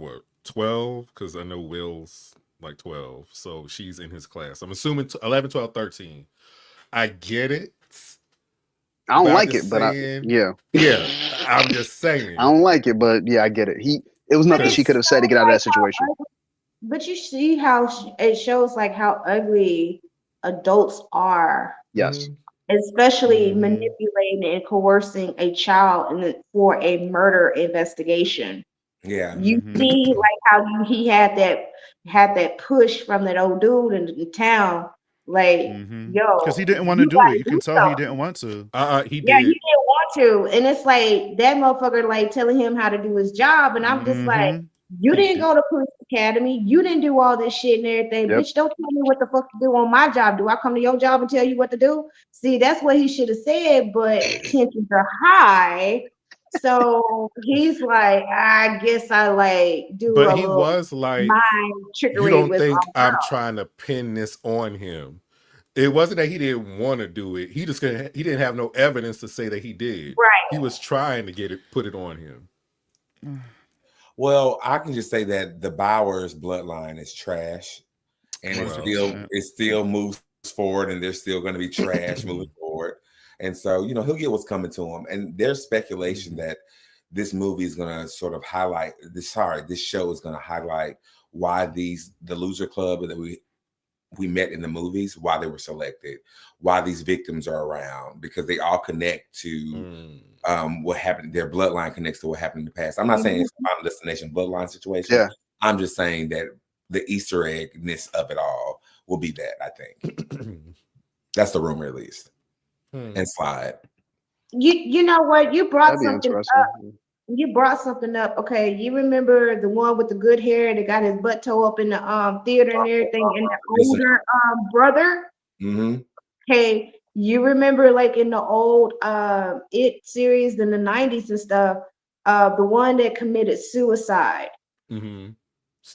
12 because I know Will's like 12, so she's in his class. I'm assuming 11, 12, 13. I get it. I don't like it, but yeah, I'm just saying. I don't like it, but yeah, I get it. It was nothing she could have said to get out of that situation. But you see how it shows like how ugly adults are. Yes. Especially manipulating and coercing a child for a murder investigation. Yeah. You see like how he had that push from that old dude in the town. Like, yo. Because he didn't want to do it. You can tell he didn't want to. He did. Yeah, he didn't want to. And it's like that motherfucker like telling him how to do his job. And I'm just like, you didn't go to police academy. You didn't do all this shit and everything. Yep. Bitch, don't tell me what the fuck to do on my job. Do I come to your job and tell you what to do? See, that's what he should have said, but tensions are high. So he's like, I guess I like do but a he little was like, mind trickery. You don't with think I'm girl. trying to pin this on him? It wasn't that he didn't want to do it. He didn't have no evidence to say that he did. Right. He was trying to put it on him. Well, I can just say that the Bowers bloodline is trash, and it still moves forward, and there's still going to be trash moving forward. And so, he'll get what's coming to him. And there's speculation that this movie is going to sort of highlight this show is going to highlight why the loser club that we met in the movies, why they were selected, why these victims are around, because they all connect to what happened. Their bloodline connects to what happened in the past. I'm not saying it's a Final Destination bloodline situation. Yeah. I'm just saying that the Easter eggness of it all will be that, I think. That's the rumor, at least. And slide. You know what? You brought something up. You brought something up. Okay, you remember the one with the good hair that got his butt toe up in the theater and everything, and the older brother. Okay, you remember like in the old It series in the 90s and stuff, the one that committed suicide.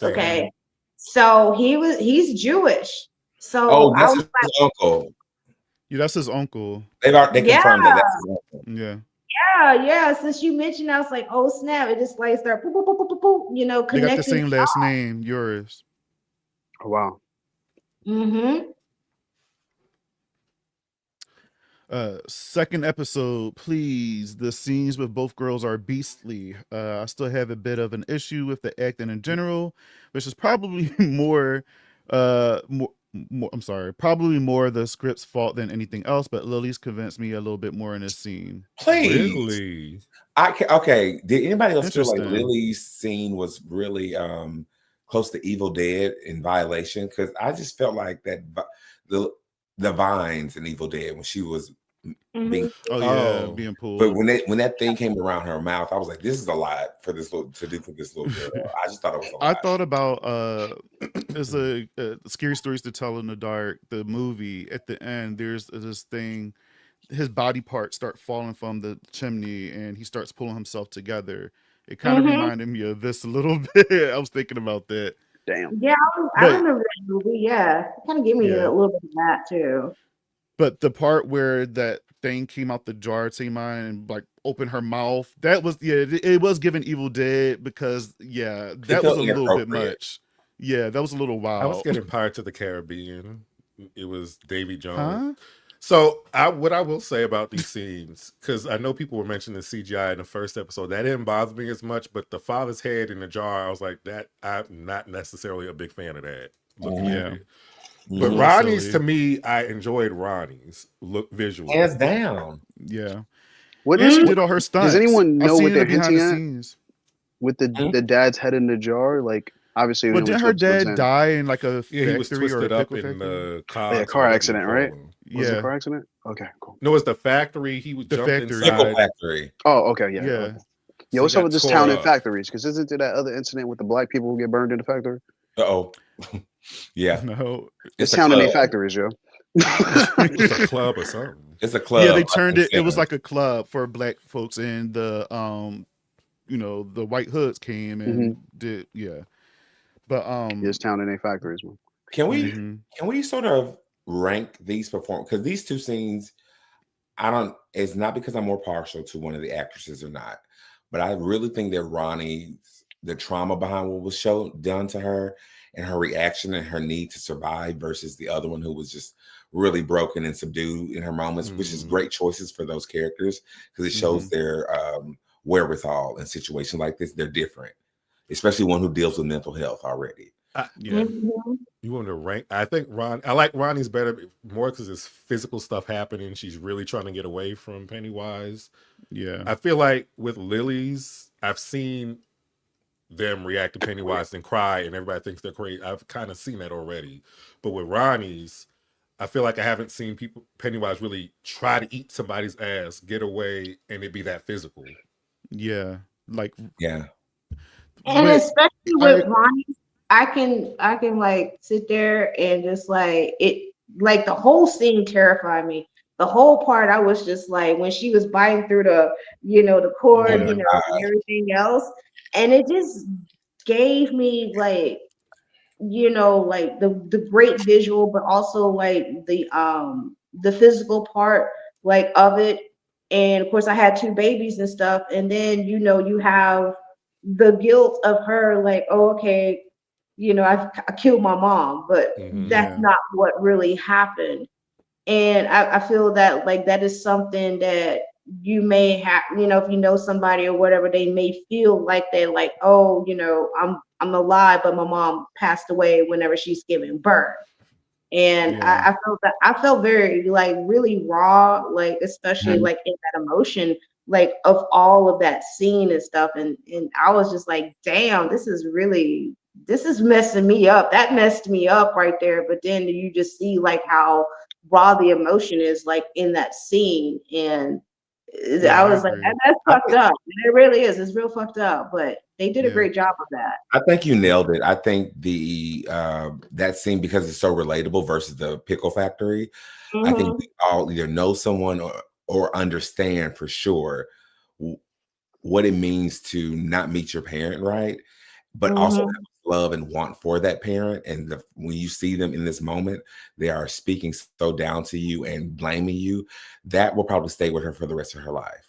Okay, so he's Jewish. So that's his uncle. Yeah, that's his uncle. They confirmed that that's his uncle. Yeah. Yeah. Since you mentioned, I was like, oh snap! It just like start, connecting. They got the same last name, yours. Oh wow. Second episode, please. The scenes with both girls are beastly. I still have a bit of an issue with the acting in general, which is probably probably more the script's fault than anything else, but Lily's convinced me a little bit more in this scene. Please. Really? Okay. Did anybody else feel like Lily's scene was really close to Evil Dead in violation? Because I just felt like that the vines in Evil Dead when she was being. Oh yeah, being But pulled. when that thing came around her mouth, I was like, "This is a lot for this little to do for this little girl." I just thought it was a I lot. thought about there's a Scary Stories to Tell in the Dark, the movie. At the end, there's this thing. His body parts start falling from the chimney, and he starts pulling himself together. It kind of reminded me of this a little bit. I was thinking about that. Damn. Yeah, I But remember that movie. Yeah, it kind of gave me a yeah, little bit of that too. but the part where that thing came out the jar, TaMon, and like opened her mouth, that was it was giving Evil Dead because It that was felt a little bit inappropriate. much. Yeah, that was a little I was wild. getting Pirates of the Caribbean. It was Davy Jones. Huh? So what I will say about these scenes, because I know people were mentioning CGI in the first episode, that didn't bother me as much, but the father's head in the jar, I was like, that I'm not necessarily a big fan of that. Looking at Yeah. it. It's a But little Ronnie's, silly. to me, I enjoyed Ronnie's look visually. Hands down. Yeah. What And she what- did all her stunts. does anyone I've know seen what it they're behind hinting the at scenes. with the dad's head in the jar? Like, obviously, we Well, know didn't which her episode it's dad in. die in like a Yeah, he was factory or a twisted up pickle in factory? the Yeah, cogs, car whatever you accident, call right? them. Was it a Yeah. car accident? Okay, cool. No, it's the factory. He was The jumped factory. Pickle inside. Factory. Oh, okay, yeah. Yeah. Okay. So Yo, he what's up got with this tore town and up. factories? Because isn't there that other incident with the black people who get burned in the factory? Uh-oh. Yeah. No. It's It's a town and club. factories, yo. It's a club or something. It's a club. Yeah, they like turned in it. It was Simmons. like a club for black folks, and the the white hoods came and did But It's town and factories, man. Can we mhm. can we sort of rank these performances? Because these two scenes, it's not because I'm more partial to one of the actresses or not, but I really think that the trauma behind what was done to her and her reaction and her need to survive versus the other one who was just really broken and subdued in her moments, which is great choices for those characters because it shows their wherewithal in situations like this. They're different, especially one who deals with mental health already. Yeah. You want to rank? I think I like Ronnie's better more because it's physical stuff happening. She's really trying to get away from Pennywise. Yeah. I feel like with Lily's, I've seen them react to Pennywise and cry, and everybody thinks they're crazy. I've kind of seen that already. But with Ronnie's, I feel like I haven't seen Pennywise really try to eat somebody's ass, get away, and it be that physical. Yeah. Like Yeah. And especially with Ronnie, I can like sit there and just like it, like the whole scene terrified me. The whole part, I was just like when she was biting through the, the cord, Yeah. and everything else, and it just gave me like, like the great visual, but also like the physical part like of it. And of course, I had two babies and stuff, and then you have the guilt of her, like, oh, okay, I killed my mom, but that's Yeah. not what really happened. And I feel that like that is something that you may have, if you know somebody or whatever, they may feel like they're like, oh, I'm alive, but my mom passed away whenever she's giving birth. And Yeah. I felt very like really raw, like especially like in that emotion, like of all of that scene and stuff. And I was just like, damn, this is messing me up. That messed me up right there. But then you just see like how raw the emotion is like in that scene. And Yeah, I I was like, agree. that's fucked up. It really is. It's real fucked up. But they did a Yeah. great job of that. I think you nailed it. I think the that scene, because it's so relatable versus the pickle factory, I think we all either know someone or understand for sure what it means to not meet your parent right, but also have love and want for that parent. And when you see them in this moment, they are speaking so down to you and blaming you. That will probably stay with her for the rest of her life.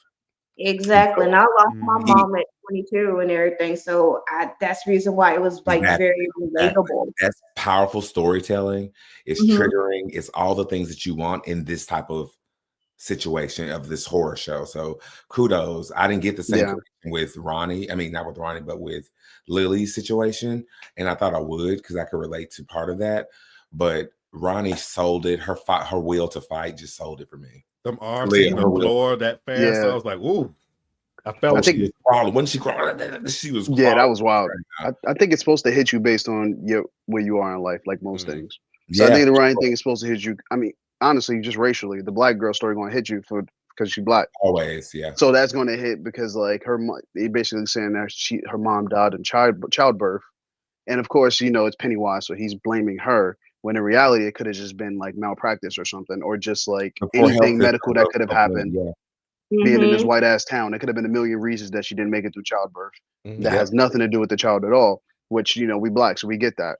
Exactly. And I lost my mom at 22 and everything. So that's the reason why it was like very relatable. That's powerful storytelling. It's triggering. It's all the things that you want in this type of situation of this horror show. So kudos. I didn't get the same connection with Ronnie. I mean, not with Ronnie, but with Lily's situation. And I thought I would because I could relate to part of that. But Ronnie sold it. Her will to fight just sold it for me. Them arms hitting the floor that fast. Yeah. So I was like, ooh. I felt she was crawling. When she crawled, she was crawling. Yeah, that was wild. I think it's supposed to hit you based on where you are in life, like most things. So I think the Ryan thing is supposed to hit you. I mean, honestly, just racially, the black girl story going to hit you because she's black. Always, yeah. So that's going to hit because like they basically saying that her mom died in childbirth, and of course it's Pennywise, so he's blaming her. When in reality, it could have just been like malpractice or something, or just like anything medical that could have happened. Yeah. Being in this white ass town, it could have been a million reasons that she didn't make it through childbirth. That has nothing to do with the child at all. Which we black, so we get that.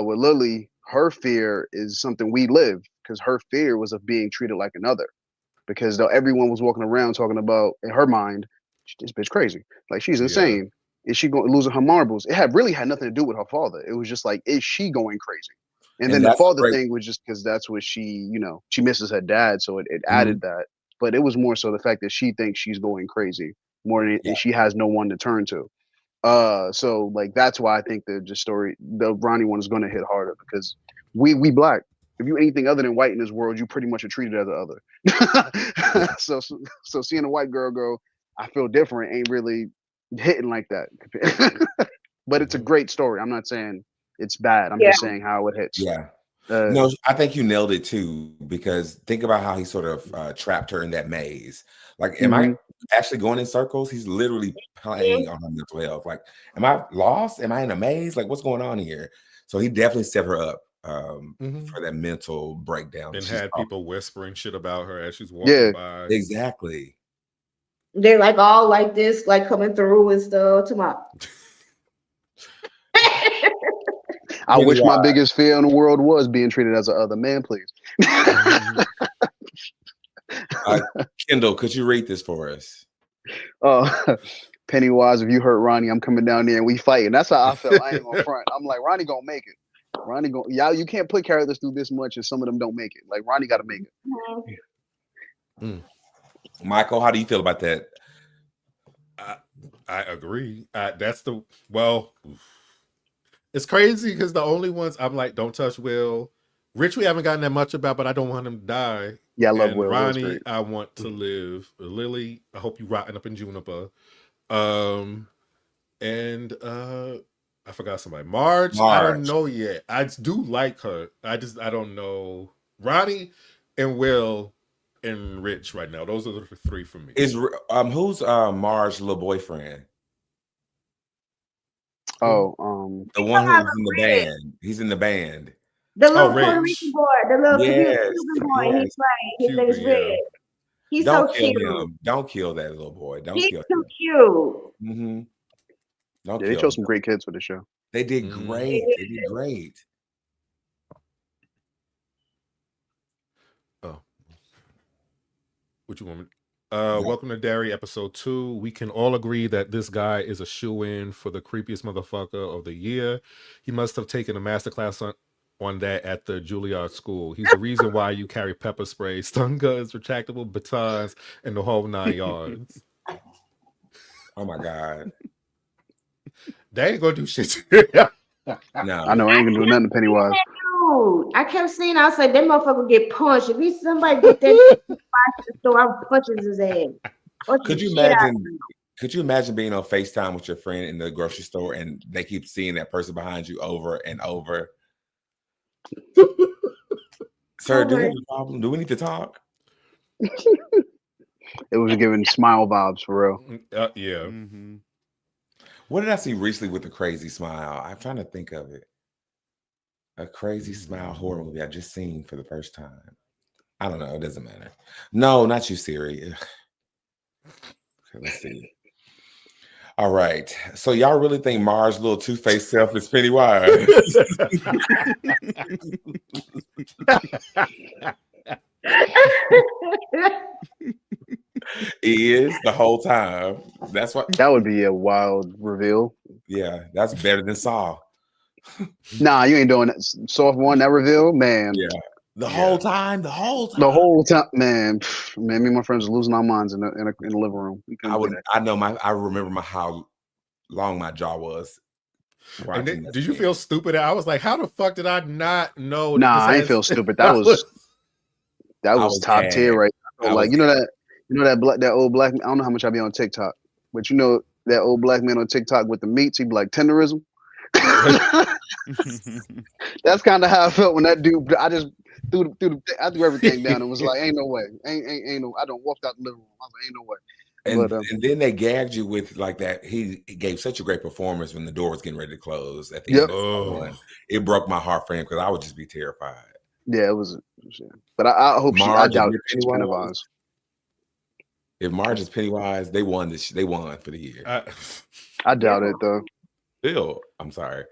With Lily, her fear is something we live because her fear was of being treated like another. Because though everyone was walking around talking about in her mind, this bitch crazy, like she's insane. Is she going losing her marbles? It really had nothing to do with her father. It was just like, is she going crazy? And then the father thing was just because that's what she misses her dad, so it added that. But it was more so the fact that she thinks she's going crazy more than she has no one to turn to. So like that's why I think the Ronnie one is going to hit harder because we black. If you anything other than white in this world, you pretty much are treated as the other. So seeing a white girl go, I feel different, ain't really hitting like that. But it's a great story. I'm not saying it's bad. I'm just saying how it hits. Yeah. No, I think you nailed it too, because think about how he sort of trapped her in that maze. Like, am I actually going in circles? He's literally playing on her mental health. Like, am I lost? Am I in a maze? Like, what's going on here? So he definitely set her up for that mental breakdown. And had people whispering shit about her as she's walking by. Exactly. They're like all like this, like coming through and stuff. I wish my biggest fear in the world was being treated as a other man, please. Kendall, could you read this for us? Pennywise, if you hurt Ronnie, I'm coming down there and we fighting. That's how I felt. I ain't gonna front. I'm like, Ronnie gonna make it. You can't put characters through this much and some of them don't make it. Like Ronnie gotta make it. Michael, how do you feel about that? I agree. It's crazy because the only ones I'm like, don't touch Will. Rich, we haven't gotten that much about, but I don't want him to die. Yeah, I love Will. Ronnie, I want to live. Lily, I hope you rotting up in Juniper. And I forgot somebody. Marge, I don't know yet. I do like her. I don't know. Ronnie and Will and Rich right now. Those are the three for me. Who's Marge's little boyfriend? The one who's in the band. He's in the band. The little Puerto Rican boy, the little Cuban boy. Yes. He's right. His name is Red. He's so cute. Him. Don't kill that little boy. He's too cute. Mm-hmm. They chose some great kids for the show. They did great. They did great. Oh, what you want me? Welcome to Derry, episode 2. We can all agree that this guy is a shoo-in for the creepiest motherfucker of the year. He must have taken a masterclass on that at the Juilliard School. He's the reason why you carry pepper spray, stun guns, retractable batons, and the whole 9 yards. Oh my God. They ain't gonna do shit. No. I know, I ain't gonna do nothing to Pennywise. Dude, I kept seeing outside that motherfucker get punched. If somebody get that to the store, I punches his ass. Could you imagine being on FaceTime with your friend in the grocery store and they keep seeing that person behind you over and over? Sir, do we have a problem? Do we need to talk? It was giving smile vibes for real. Yeah. Mm-hmm. What did I see recently with the crazy smile? I'm trying to think of it. A crazy smile horror movie I just seen for the first time. I don't know. It doesn't matter. No, not you, Siri. Okay, let's see. All right. So y'all really think Marge's little two-faced self is Pennywise? He is the whole time. That's what. That would be a wild reveal. Yeah, that's better than Saw. Nah, you ain't doing that. Soft one, that reveal, man. Yeah. The whole time, man. Me and my friends are losing our minds in the living room. I remember how long my jaw was. And then, did you feel stupid? I was like, how the fuck did I not know? Nah, I didn't feel stupid. That was top tier right now. Like, that old black man, I don't know how much I be on TikTok, but that old black man on TikTok with the meats, he'd be like, tenderism. That's kind of how I felt when that dude, I threw everything down and was like, ain't no way. Ain't no. I don't walked out the living room. I was like, ain't no way. And then they gagged you with like that. He gave such a great performance when the door was getting ready to close at the end of the one. It broke my heart for him because I would just be terrified. Yeah, it was. But I hope I doubt she's Pennywise. If Marge is Pennywise, they won They won for the year. I doubt it though. Still, I'm sorry.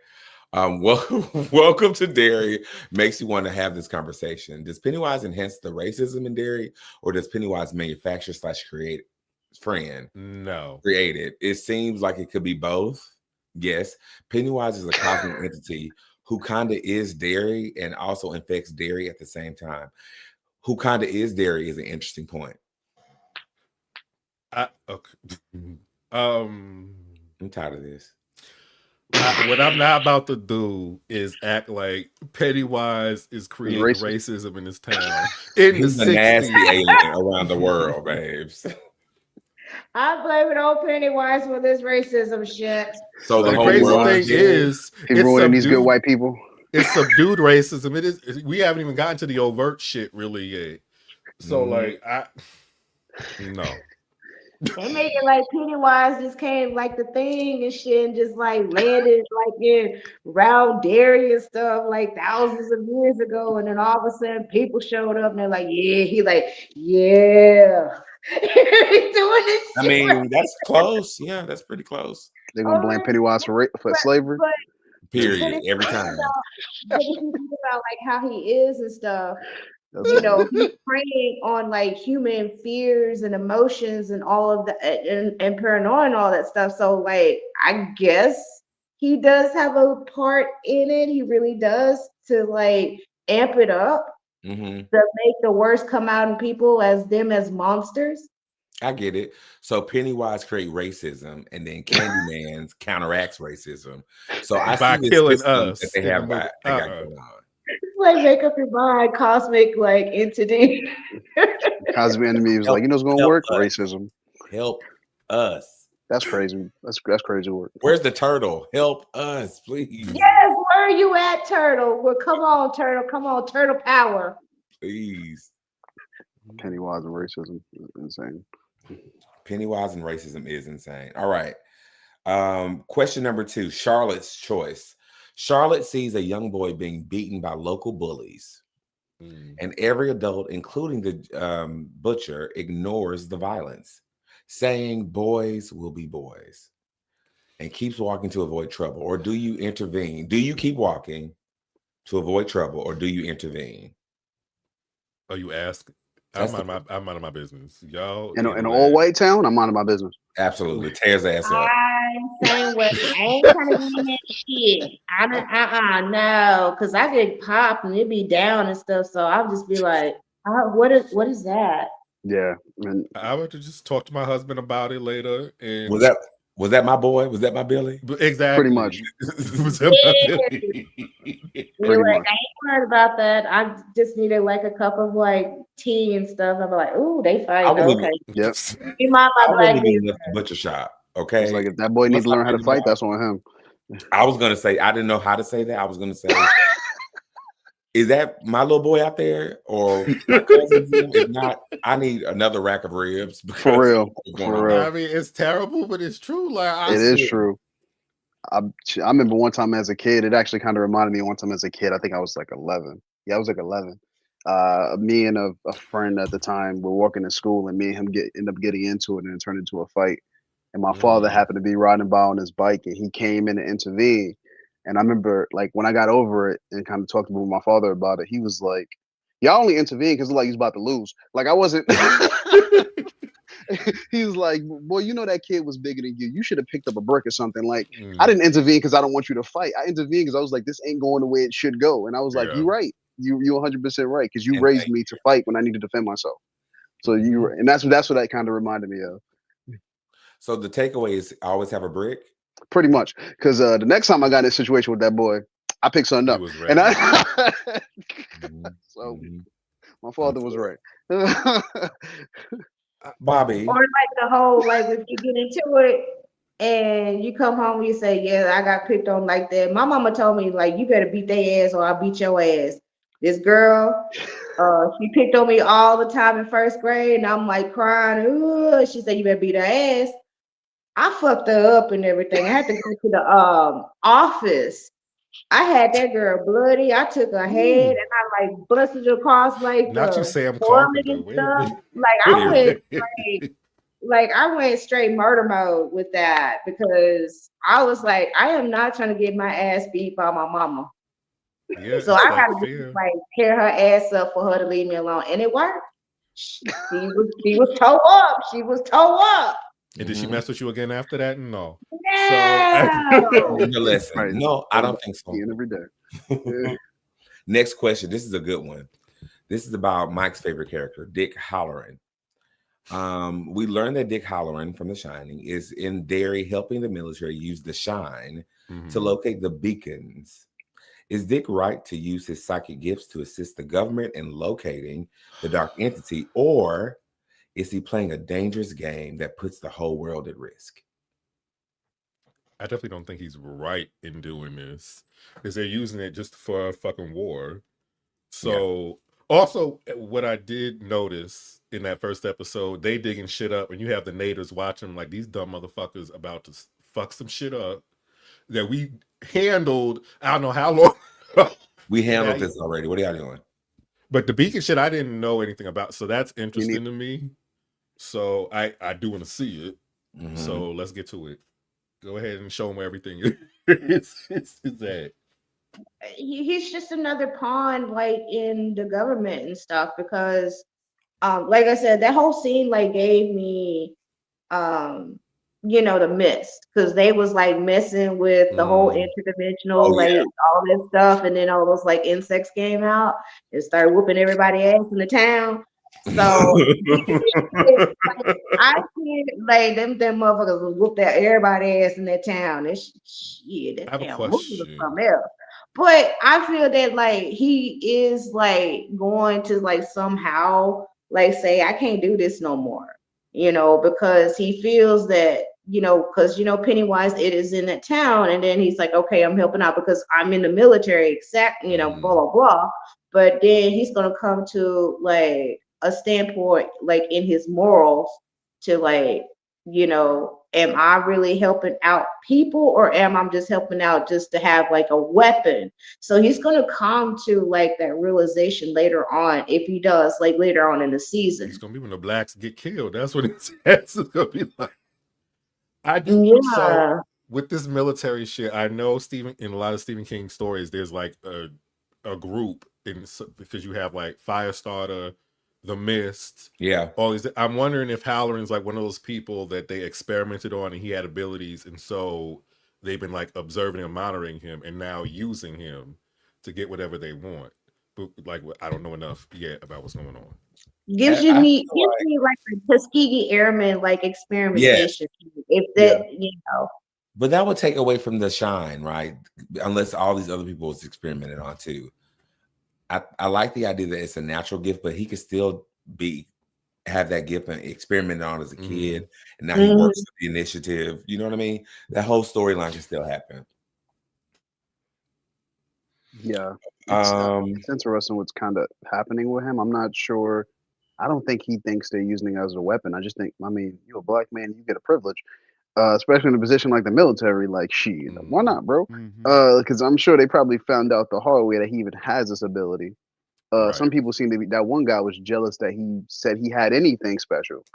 Welcome to Derry. Makes you want to have this conversation. Does Pennywise enhance the racism in Derry, or does Pennywise manufacture / create? Friend, no, created. It seems like it could be both. Yes, Pennywise is a cosmic entity who kind of is Derry and also infects Derry at the same time. Who kind of is Derry is an interesting point. Okay. I'm tired of this. What I'm not about to do is act like Pennywise is creating racism in this town. He's a nasty alien around the world, babes. I blame it on Pennywise for this racism shit. So the crazy thing is, he's ruining these good white people. It's subdued racism. It is. We haven't even gotten to the overt shit really yet. So no. They make it like Pennywise just came like the thing and shit and just like landed like in round Derry and stuff like thousands of years ago, and then all of a sudden people showed up and they're like, yeah, he like, yeah. Doing this I mean, that's close. Yeah, that's pretty close. They're gonna blame Pennywise for slavery. Period. Every time. But if you think about like how he is and stuff, you know, he's preying on like human fears and emotions and all of the and paranoia and all that stuff. So like, I guess he does have a part in it. He really does to like amp it up. To make the worst come out in people as them as monsters. I get it. So Pennywise create racism, and then Candyman counteracts racism. So I by see killing us that they have got going on. It's like make up your mind, cosmic like entity. Cosmic enemy was like, you know what's gonna work? Racism. Help us. That's crazy. That's crazy work. Where's the turtle? Help us, please. Yes, where are you at, turtle? Well, come on, turtle. Come on, turtle power. Please. Pennywise and racism is insane. Pennywise and racism is insane. All right. Question number 2, Charlotte's choice. Charlotte sees a young boy being beaten by local bullies. And every adult, including the butcher, ignores the violence, saying boys will be boys, and keeps walking to avoid trouble. Or do you intervene? Do you keep walking to avoid trouble, or do you intervene? Oh, you ask? I'm out of my business, y'all. In an all white town, I'm out of my business. Absolutely, tears ass up. I'm saying what I ain't trying to be in that shit. No, because I get popped and it be down and stuff. So I'll just be like, what is that? Yeah, I would just talk to my husband about it later. And was that my boy? Was that my Billy? Exactly. Pretty much. Was that my Billy? You're like, I ain't worried about that. I just needed like a cup of like tea and stuff. I'll be like, ooh, they fight. Okay. Yep. Be my black butcher shop. Okay. It's like if that boy needs to learn how to fight, that's on him. I was gonna say, I didn't know how to say that. I was gonna say, is that my little boy out there, or my cousin? If not, I need another rack of ribs. For real. I mean, it's terrible, but it's true. Like it is true. I remember one time as a kid. It actually kind of reminded me of one time as a kid. I think I was like 11. Yeah, I was like 11. Me and a friend at the time were walking to school, and me and him end up getting into it, and it turned into a fight. And my father happened to be riding by on his bike, and he came in to intervene. And I remember, like, when I got over it and kind of talked with my father about it, he was like, y'all only intervened because like he's about to lose. Like, I wasn't. He was like, boy, you know that kid was bigger than you. You should have picked up a brick or something. Like, I didn't intervene because I don't want you to fight. I intervened because I was like, this ain't going the way it should go. And I was like, you're right. You're 100% right, because you raised me to fight when I need to defend myself. So and that's what that kind of reminded me of. So the takeaway is always have a brick? Pretty much. Because the next time I got in a situation with that boy, I picked something up. And my father was right. Bobby. Or like the whole, like if you get into it and you come home and you say, yeah, I got picked on like that. My mama told me, like, you better beat their ass or I'll beat your ass. This girl, she picked on me all the time in first grade, and I'm like crying. Ooh, she said, "You better beat her ass." I fucked her up and everything. I had to go to the office. I had that girl bloody. I took her head Ooh. and I like busted it across like Not you, the Sam toilet Carpenter. and Wait a stuff. minute. Like Wait I a went minute. like I went straight murder mode with that because I was like, I am not trying to get my ass beat by my mama. Yeah, So it's I that gotta just fear. like tear her ass up for her to leave me alone. And it worked. She was toe up. She was toe up. And did she mess with you again after that? No. So No. Learned a lesson. Right. No, I don't think so. Eating every day. Next question. This is a good one. This is about Mike's favorite character, Dick Halloran. We learned that Dick Halloran from The Shining is in Derry helping the military use the shine to locate the beacons. Is Dick right to use his psychic gifts to assist the government in locating the dark entity, or is he playing a dangerous game that puts the whole world at risk? I definitely don't think he's right in doing this because they're using it just for a fucking war. So also what I did notice in that first episode, they digging shit up and you have the natives watching like these dumb motherfuckers about to fuck some shit up that we handled. I don't know how long. We handled this already. What are y'all doing? But the beacon shit I didn't know anything about. So that's interesting to me. So I do want to see it. So let's get to it. Go ahead and show them where everything is at. He's just another pawn like in the government and stuff because like I said, that whole scene like gave me the Mist, because they was like messing with the whole interdimensional all this stuff, and then all those like insects came out and started whooping everybody ass in the town. So I see like them motherfuckers will whoop that everybody ass in that town. And shit, that I have a town moving to question. something else. But I feel that like he is like going to like somehow like say, I can't do this no more, because he feels that, because Pennywise, it is in that town, and then he's like, okay, I'm helping out because I'm in the military, exact, blah blah blah. But then he's gonna come to like a standpoint like in his morals to like, am I really helping out people, or am I just helping out just to have like a weapon? So he's gonna come to like that realization later on, if he does, like later on in the season. It's gonna be when the blacks get killed. That's what it's gonna be like. I do. Yeah. So with this military shit, I know in a lot of Stephen King stories, there's like a group because you have like Firestarter, The Mist, all these. I'm wondering if Halloran's like one of those people that they experimented on and he had abilities, and so they've been like observing and monitoring him and now using him to get whatever they want. But like, I don't know enough yet about what's going on. Gives me like a Tuskegee Airmen like experimentation. If that, But that would take away from the shine, right? Unless all these other people was experimented on too. I like the idea that it's a natural gift, but he could still have that gift and experimented on as a kid, and now he works with the initiative. You know what I mean? That whole storyline can still happen. Yeah, it's interesting what's kind of happening with him. I'm not sure. I don't think he thinks they're using it as a weapon. I just think, you're a black man, you get a privilege, especially in a position like the military. Like, shit, why not, bro? Because I'm sure they probably found out the hard way that he even has this ability. Some people seem to be. That one guy was jealous that he said he had anything special.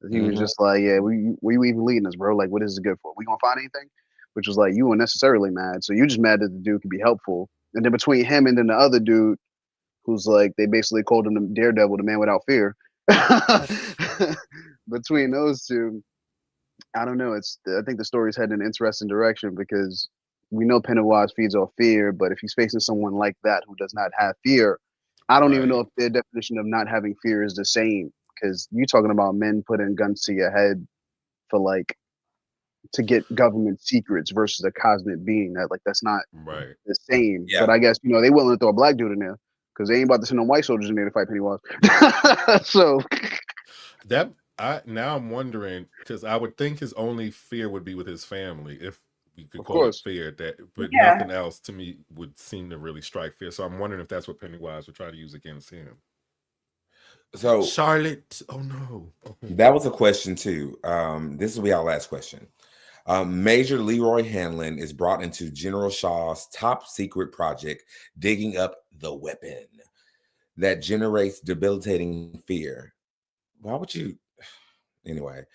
He was just like, yeah, we even leading us, bro. Like, what is it good for? We gonna find anything? Which was like, you weren't necessarily mad. So you're just mad that the dude could be helpful. And then between him and then the other dude, who's like, they basically called him the Daredevil, the man without fear. Between those two, I don't know. I think the story's heading in an interesting direction because we know Pennywise feeds off fear, but if he's facing someone like that who does not have fear, I don't even know if their definition of not having fear is the same. Because you're talking about men putting guns to your head for like to get government secrets versus a cosmic being. That's not the same. Yeah. But I guess they willing to throw a black dude in there because they ain't about to send no white soldiers in there to fight Pennywise. So now I'm wondering, because I would think his only fear would be with his family. If you could Of call it course. fear, but Yeah. nothing else to me would seem to really strike fear. So I'm wondering if that's what Pennywise would try to use against him. So Charlotte, oh no. that was a question too. This will be our last question. Major Leroy Hanlon is brought into General Shaw's top secret project, digging up the weapon that generates debilitating fear. Why would you? Anyway,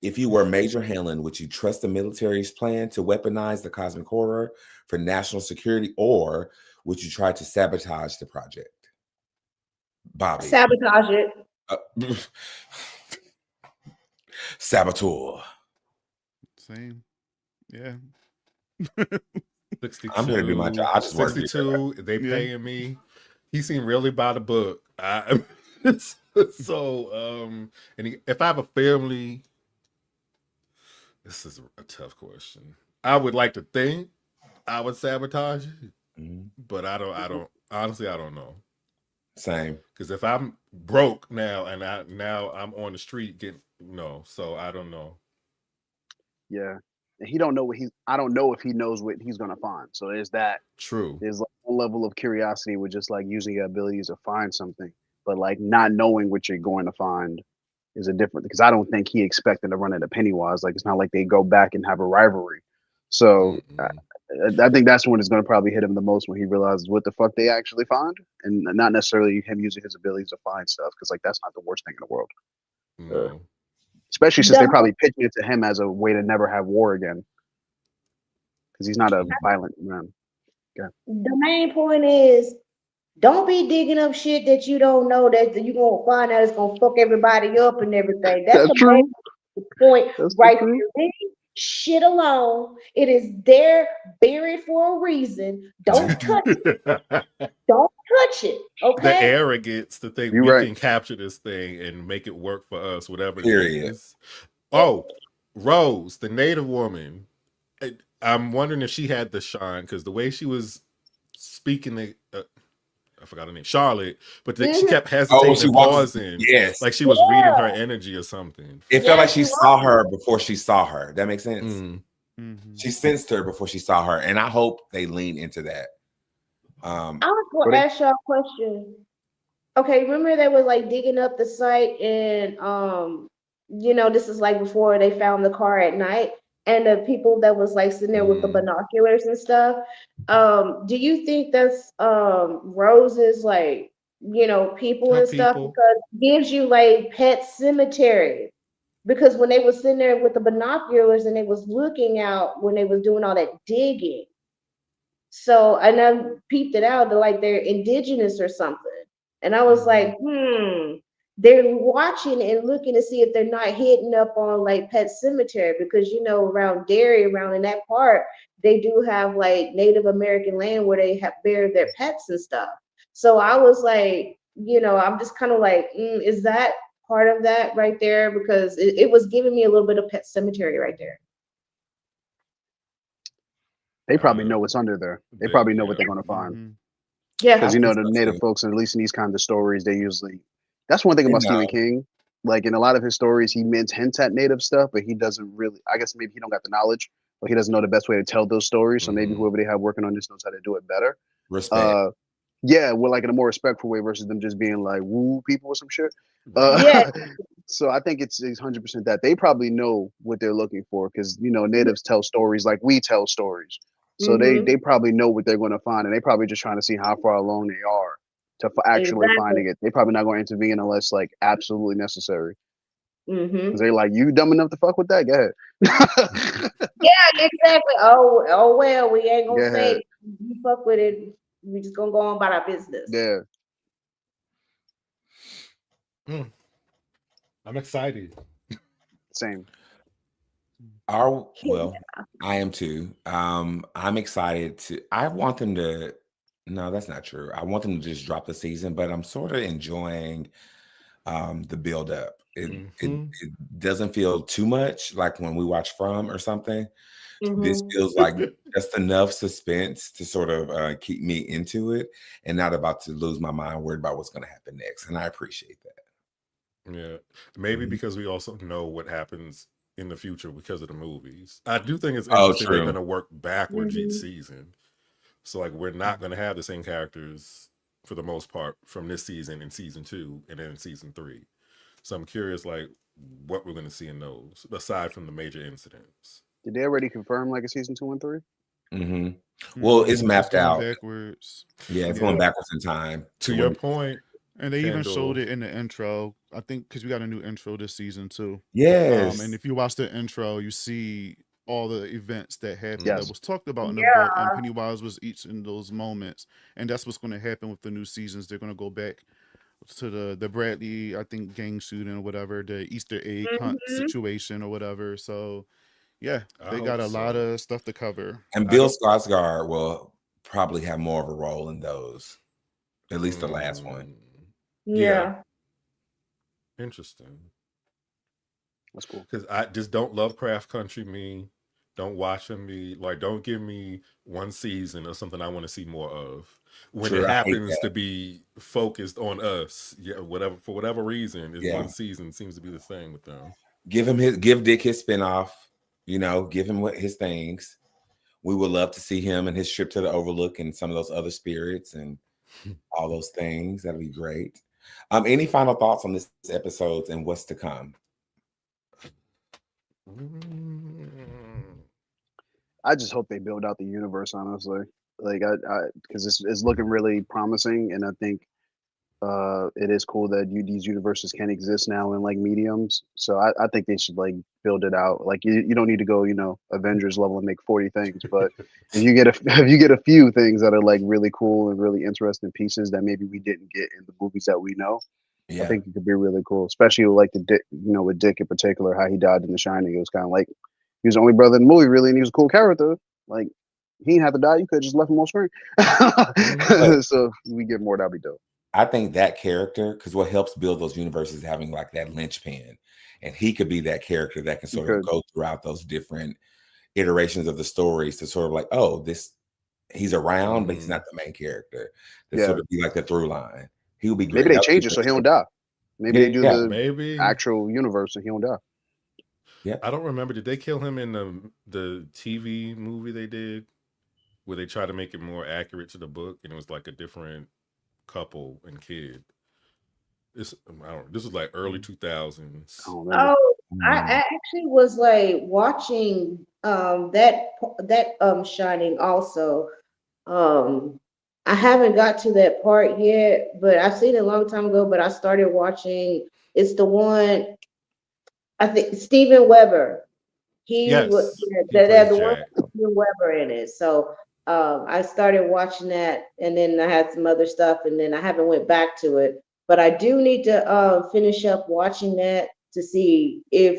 if you were Major Hanlon, would you trust the military's plan to weaponize the cosmic horror for national security, or would you try to sabotage the project? Bobby. Sabotage it. Saboteur. Same. Yeah. 62. I'm here to do my job. I just want to do 62. They Yeah. paying me. He seemed really by the book. So, if I have a family, this is a tough question. I would like to think I would sabotage it, but I don't. Honestly, I don't know. Same. Because if I'm broke now and I'm on the street getting so I don't know. Yeah. And he don't know what I don't know if he knows what he's gonna find. So there's that. True. There's like a level of curiosity with just like using your abilities to find something, but like not knowing what you're going to find is a different, because I don't think he expected to run into Pennywise. Like it's not like they go back and have a rivalry. So I think that's when it's going to probably hit him the most, when he realizes what the fuck they actually find, and not necessarily him using his abilities to find stuff, because like that's not the worst thing in the world. No. Especially since they're probably pitching it to him as a way to never have war again, because he's not a violent man. Yeah. The main point is, don't be digging up shit that you don't know that you're gonna find out it's gonna fuck everybody up and everything. That's the true. main point That's right true. there. Leave shit alone. It is there, buried for a reason. Don't touch it. Don't touch it. Okay. The arrogance to think You're we right. can capture this thing and make it work for us, whatever it Period. is. Oh, Rose, the native woman. I'm wondering if she had the shine, because the way she was speaking, I forgot her name, Charlotte, but she kept hesitating and pausing. Yes. Like she was reading her energy or something. It felt like she saw her before she saw her. That makes sense. Mhm. She sensed her before she saw her. And I hope they lean into that. I was going to ask y'all a question. Okay, remember they were like digging up the site, and this is like before they found the car at night, and the people that was like sitting there with the binoculars and stuff. Do you think that's Rose's like people and stuff, because it gives you like Pet Cemetery? Because when they was sitting there with the binoculars and they was looking out when they was doing all that digging, so and I peeped it out, like they're indigenous or something. And I was like, they're watching and looking to see if they're not hitting up on like Pet Cemetery, because around Derry, around in that part, they do have like Native American land where they have buried their pets and stuff. So I was like, I'm just kind of like, is that part of that right there? Because it was giving me a little bit of Pet Cemetery right there. They probably know what's under there. They probably know what they're going to find. Yeah, because the native folks, at least in these kinds of stories, they usually. That's one thing about Stephen King. Like in a lot of his stories, he hints at native stuff, but he doesn't really. I guess maybe he don't got the knowledge, but he doesn't know the best way to tell those stories. So maybe whoever they have working on this knows how to do it better. Respect. Yeah, well, like in a more respectful way versus them just being like woo people or some shit. So I think it's 100% that they probably know what they're looking for, because natives tell stories like we tell stories. So they probably know what they're going to find, and they probably just trying to see how far along they are to actually finding it. They probably not going to intervene unless like absolutely necessary. Because they're like, you dumb enough to fuck with that? Go ahead. Yeah, exactly. Oh well, we ain't gonna say you fuck with it. We just gonna go on about our business. Yeah. I'm excited. Same. I am too. I'm excited I want them to. No, that's not true. I want them to just drop the season, but I'm sort of enjoying the build up. It doesn't feel too much like when we watch From or something. This feels like just enough suspense to sort of keep me into it, and not about to lose my mind worried about what's going to happen next. And I appreciate that. Yeah, maybe because we also know what happens in the future because of the movies. I do think it's Oh, interesting they're true. going to work backwards each Mhm. season. So like we're not going to have the same characters for the most part from this season in season 2 and then in season 3. So I'm curious like what we're going to see in those aside from the major incidents. Did they already confirm like a season 2 and 3? Well, it's It's mapped going out. backwards. Yeah, it's Yeah. going backwards in time. To your point, And they even showed Kendall. it in the intro. I think because we got a new intro this season too. Yes. And if you watch the intro, you see all the events that happened that Yes. was talked about in the Yeah. book, and Pennywise was each in those moments. And that's what's going to happen with the new seasons. They're going to go back to the Bradley, I think, gang shooting or whatever, the Easter egg hunt Mhm. situation or whatever. So yeah, I they got hope a lot so. of stuff to cover. And I Bill don't- Skarsgård will probably have more of a role in those. At least the last one. Yeah. Interesting. That's cool. Because I just don't Lovecraft Country me. Don't watch me. Like, don't give me one season or something I want to see more of. When True, it I hate happens that. to be focused on us, yeah, whatever for whatever reason, is Yeah. one season seems to be the thing with them. Give Dick his spinoff. You know, give him what his things. We would love to see him and his trip to the Overlook and some of those other spirits and all those things. That'd be great. Any final thoughts on this episode and what's to come? I just hope they build out the universe, honestly. Like I because it's looking really promising, and I think it is cool that these universes can exist now in like mediums. So I think they should like build it out. Like you don't need to go, Avengers level and make 40 things, but if you get if you get a few things that are like really cool and really interesting pieces that maybe we didn't get in the movies that we know, I Yeah. think it could be really cool. Especially with like the Dick, with Dick in particular, how he died in The Shining. It was kind of like he was the only brother in the movie, really, and he was a cool character. Like he didn't have to die. You could have just left him on screen. So we get more. That'd be dope. I think that character, because what helps build those universes is having like that linchpin, and he could be that character that can sort of go throughout those different iterations of the stories to sort of like, oh, he's around, but he's not the main character. To sort of be like the through line. He would be great. Maybe they change it so he don't die. Maybe they do the actual universe and he don't die. Yeah. I don't remember. Did they kill him in the TV movie they did, where they tried to make it more accurate to the book, and it was like a different couple and kid? This was like early 2000s. Oh, I actually was like watching that Shining also. I haven't got to that part yet, but I've seen it a long time ago. But I started watching. It's the one, I think, Steven Weber. He was the one with Steven Weber in it. So I started watching that, and then I had some other stuff, and then I haven't went back to it. But I do need to finish up watching that to see if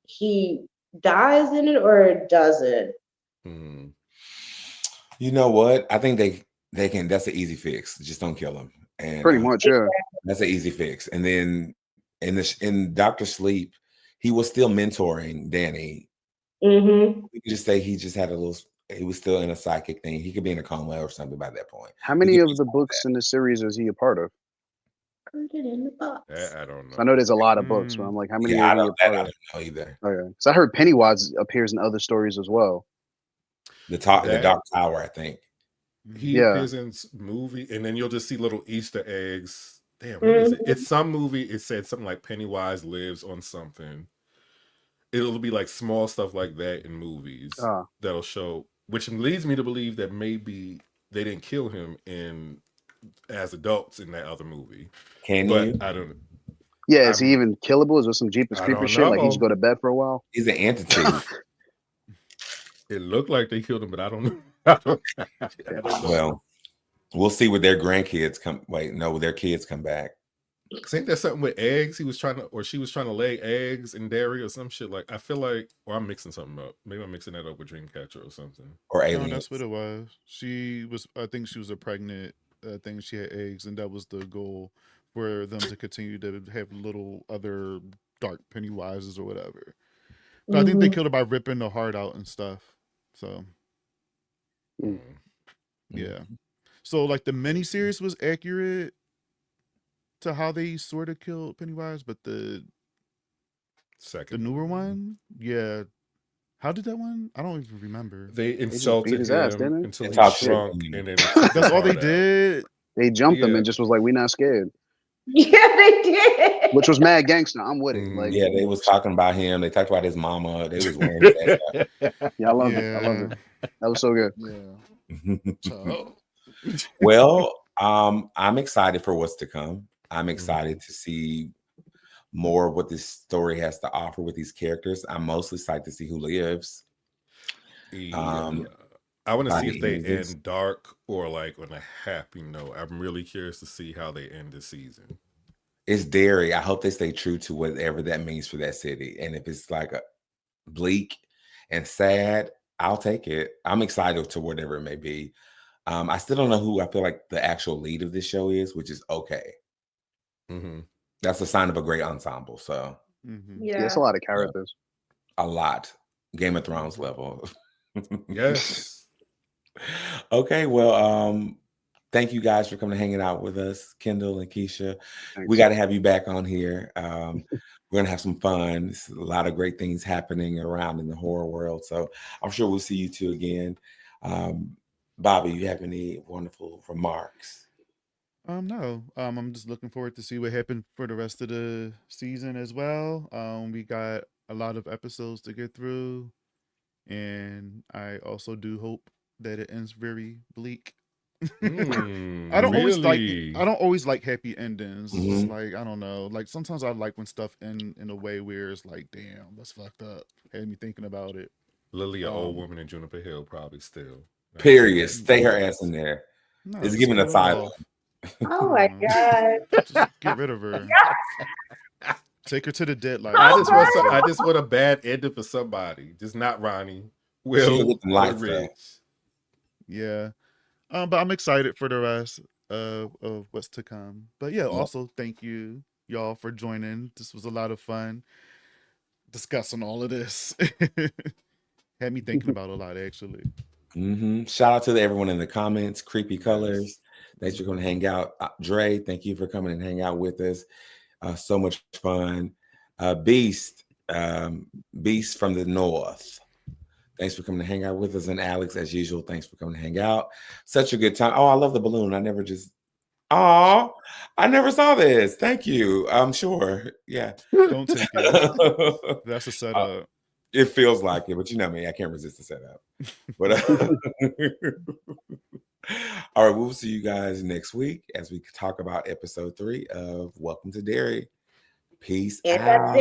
he dies in it or doesn't. You know what? I think they can. That's an easy fix. Just don't kill him. And pretty much, yeah. That's an easy fix. And then in Dr. Sleep, he was still mentoring Danny. Mm-hmm. We could just say he just had he was still in a psychic thing. He could be in a coma or something by that point. How many of the books in the series is he a part of? Put it in the box. I don't know. I know there's a lot of books, but I'm like, how many are he a part of? I don't know either. Okay. So I heard Pennywise appears in other stories as well. The Dark Tower, I think. He appears in movie, and then you'll just see little Easter eggs. Damn, what is it? It's some movie. It said something like Pennywise lives on something. It'll be like small stuff like that in movies that'll show, which leads me to believe that maybe they didn't kill him as adults in that other movie. I don't know. Yeah, is he even killable? Is there some Jeepers Creepers shit? Like he just go to bed for a while? He's an entity. It looked like they killed him, but I don't know. I don't know. Well, we'll see with their grandkids come. Their kids come back. Ain't that something with eggs? She was trying to lay eggs in Derry or some shit. Like I feel like, or I'm mixing something up. Maybe I'm mixing that up with Dreamcatcher or something. Or aliens. No, that's what it was. I think she was a pregnant. I think she had eggs, and that was the goal for them to continue to have little other dark Pennywises or whatever. But I think they killed her by ripping the heart out and stuff. So, yeah. So like the miniseries was accurate to how they sort of killed Pennywise, but the Second. newer one. Yeah. How did that one? I don't even remember. They just beat insulted his ass, him didn't they? until And he talk shit. shrunk, and then took his That's all they heart out. did. They jumped him Yeah. and just was like, "We not scared," Yeah, they did. which was mad gangster. I'm with it. Mhm. Like, Yeah, they was talking about him. They talked about his mama. They was wearing that. yeah, I loved it. I loved Yeah. it. That was so good. Yeah. So, Well, I'm excited for what's to come. I'm Mm-hmm. excited to see more of what this story has to offer with these characters. I'm mostly excited to see who lives. Yeah. I want to I see if hate they movies. end dark or like on a happy note. I'm really curious to see how they end the season. It's Derry. I hope they stay true to whatever that means for that city. And if it's like a bleak and sad, I'll take it. I'm excited to whatever it may be. I still don't know who I feel like the actual lead of this show is, which is okay. Mm-hmm. That's a sign of a great ensemble. So Yeah, it's a lot of characters. a lot. Game of Thrones level. Yes. Okay, well, thank you guys for coming and hanging out with us, Kendall and Keesha. Thanks. We got to have you back on here. We're gonna have some fun. There's a lot of great things happening around in the horror world, so I'm sure we'll see you two again. Bobby, you have any wonderful remarks? No. I'm just looking forward to see what happened for the rest of the season as well. We got a lot of episodes to get through, and I also do hope that it ends very bleak. I don't always like happy endings. It's just like, I don't know. Like sometimes I like when stuff end in a way where it's like, damn, that's fucked up. Had me thinking about it. Lily, an old woman in Juniper Hill, probably still. Period. Stay her ass in there. No, It's just giving kill her asylum. off. Oh my God. Just get rid of her. Take her to the deadline. I just want a bad ending for somebody. Just not Ronnie. She'll Will get the or lights, Rich. Yeah. But I'm excited for the rest of what's to come. But yeah, also thank you y'all for joining. This was a lot of fun discussing all of this. Had me thinking about a lot, actually. Shout out to everyone in the comments. Creepy Colors. Thanks for coming to hang out. Dre, thank you for coming and hang out with us. So much fun. Beast from the North. Thanks for coming to hang out with us. And Alex, as usual, thanks for coming to hang out. Such a good time. Oh, I love the balloon. I never saw this. Thank you. I'm sure. Yeah. Don't take it. That's a setup. It feels like it, but you know me, I can't resist the setup. But all right, we'll see you guys next week as we talk about episode 3 of Welcome to Derry. Peace out.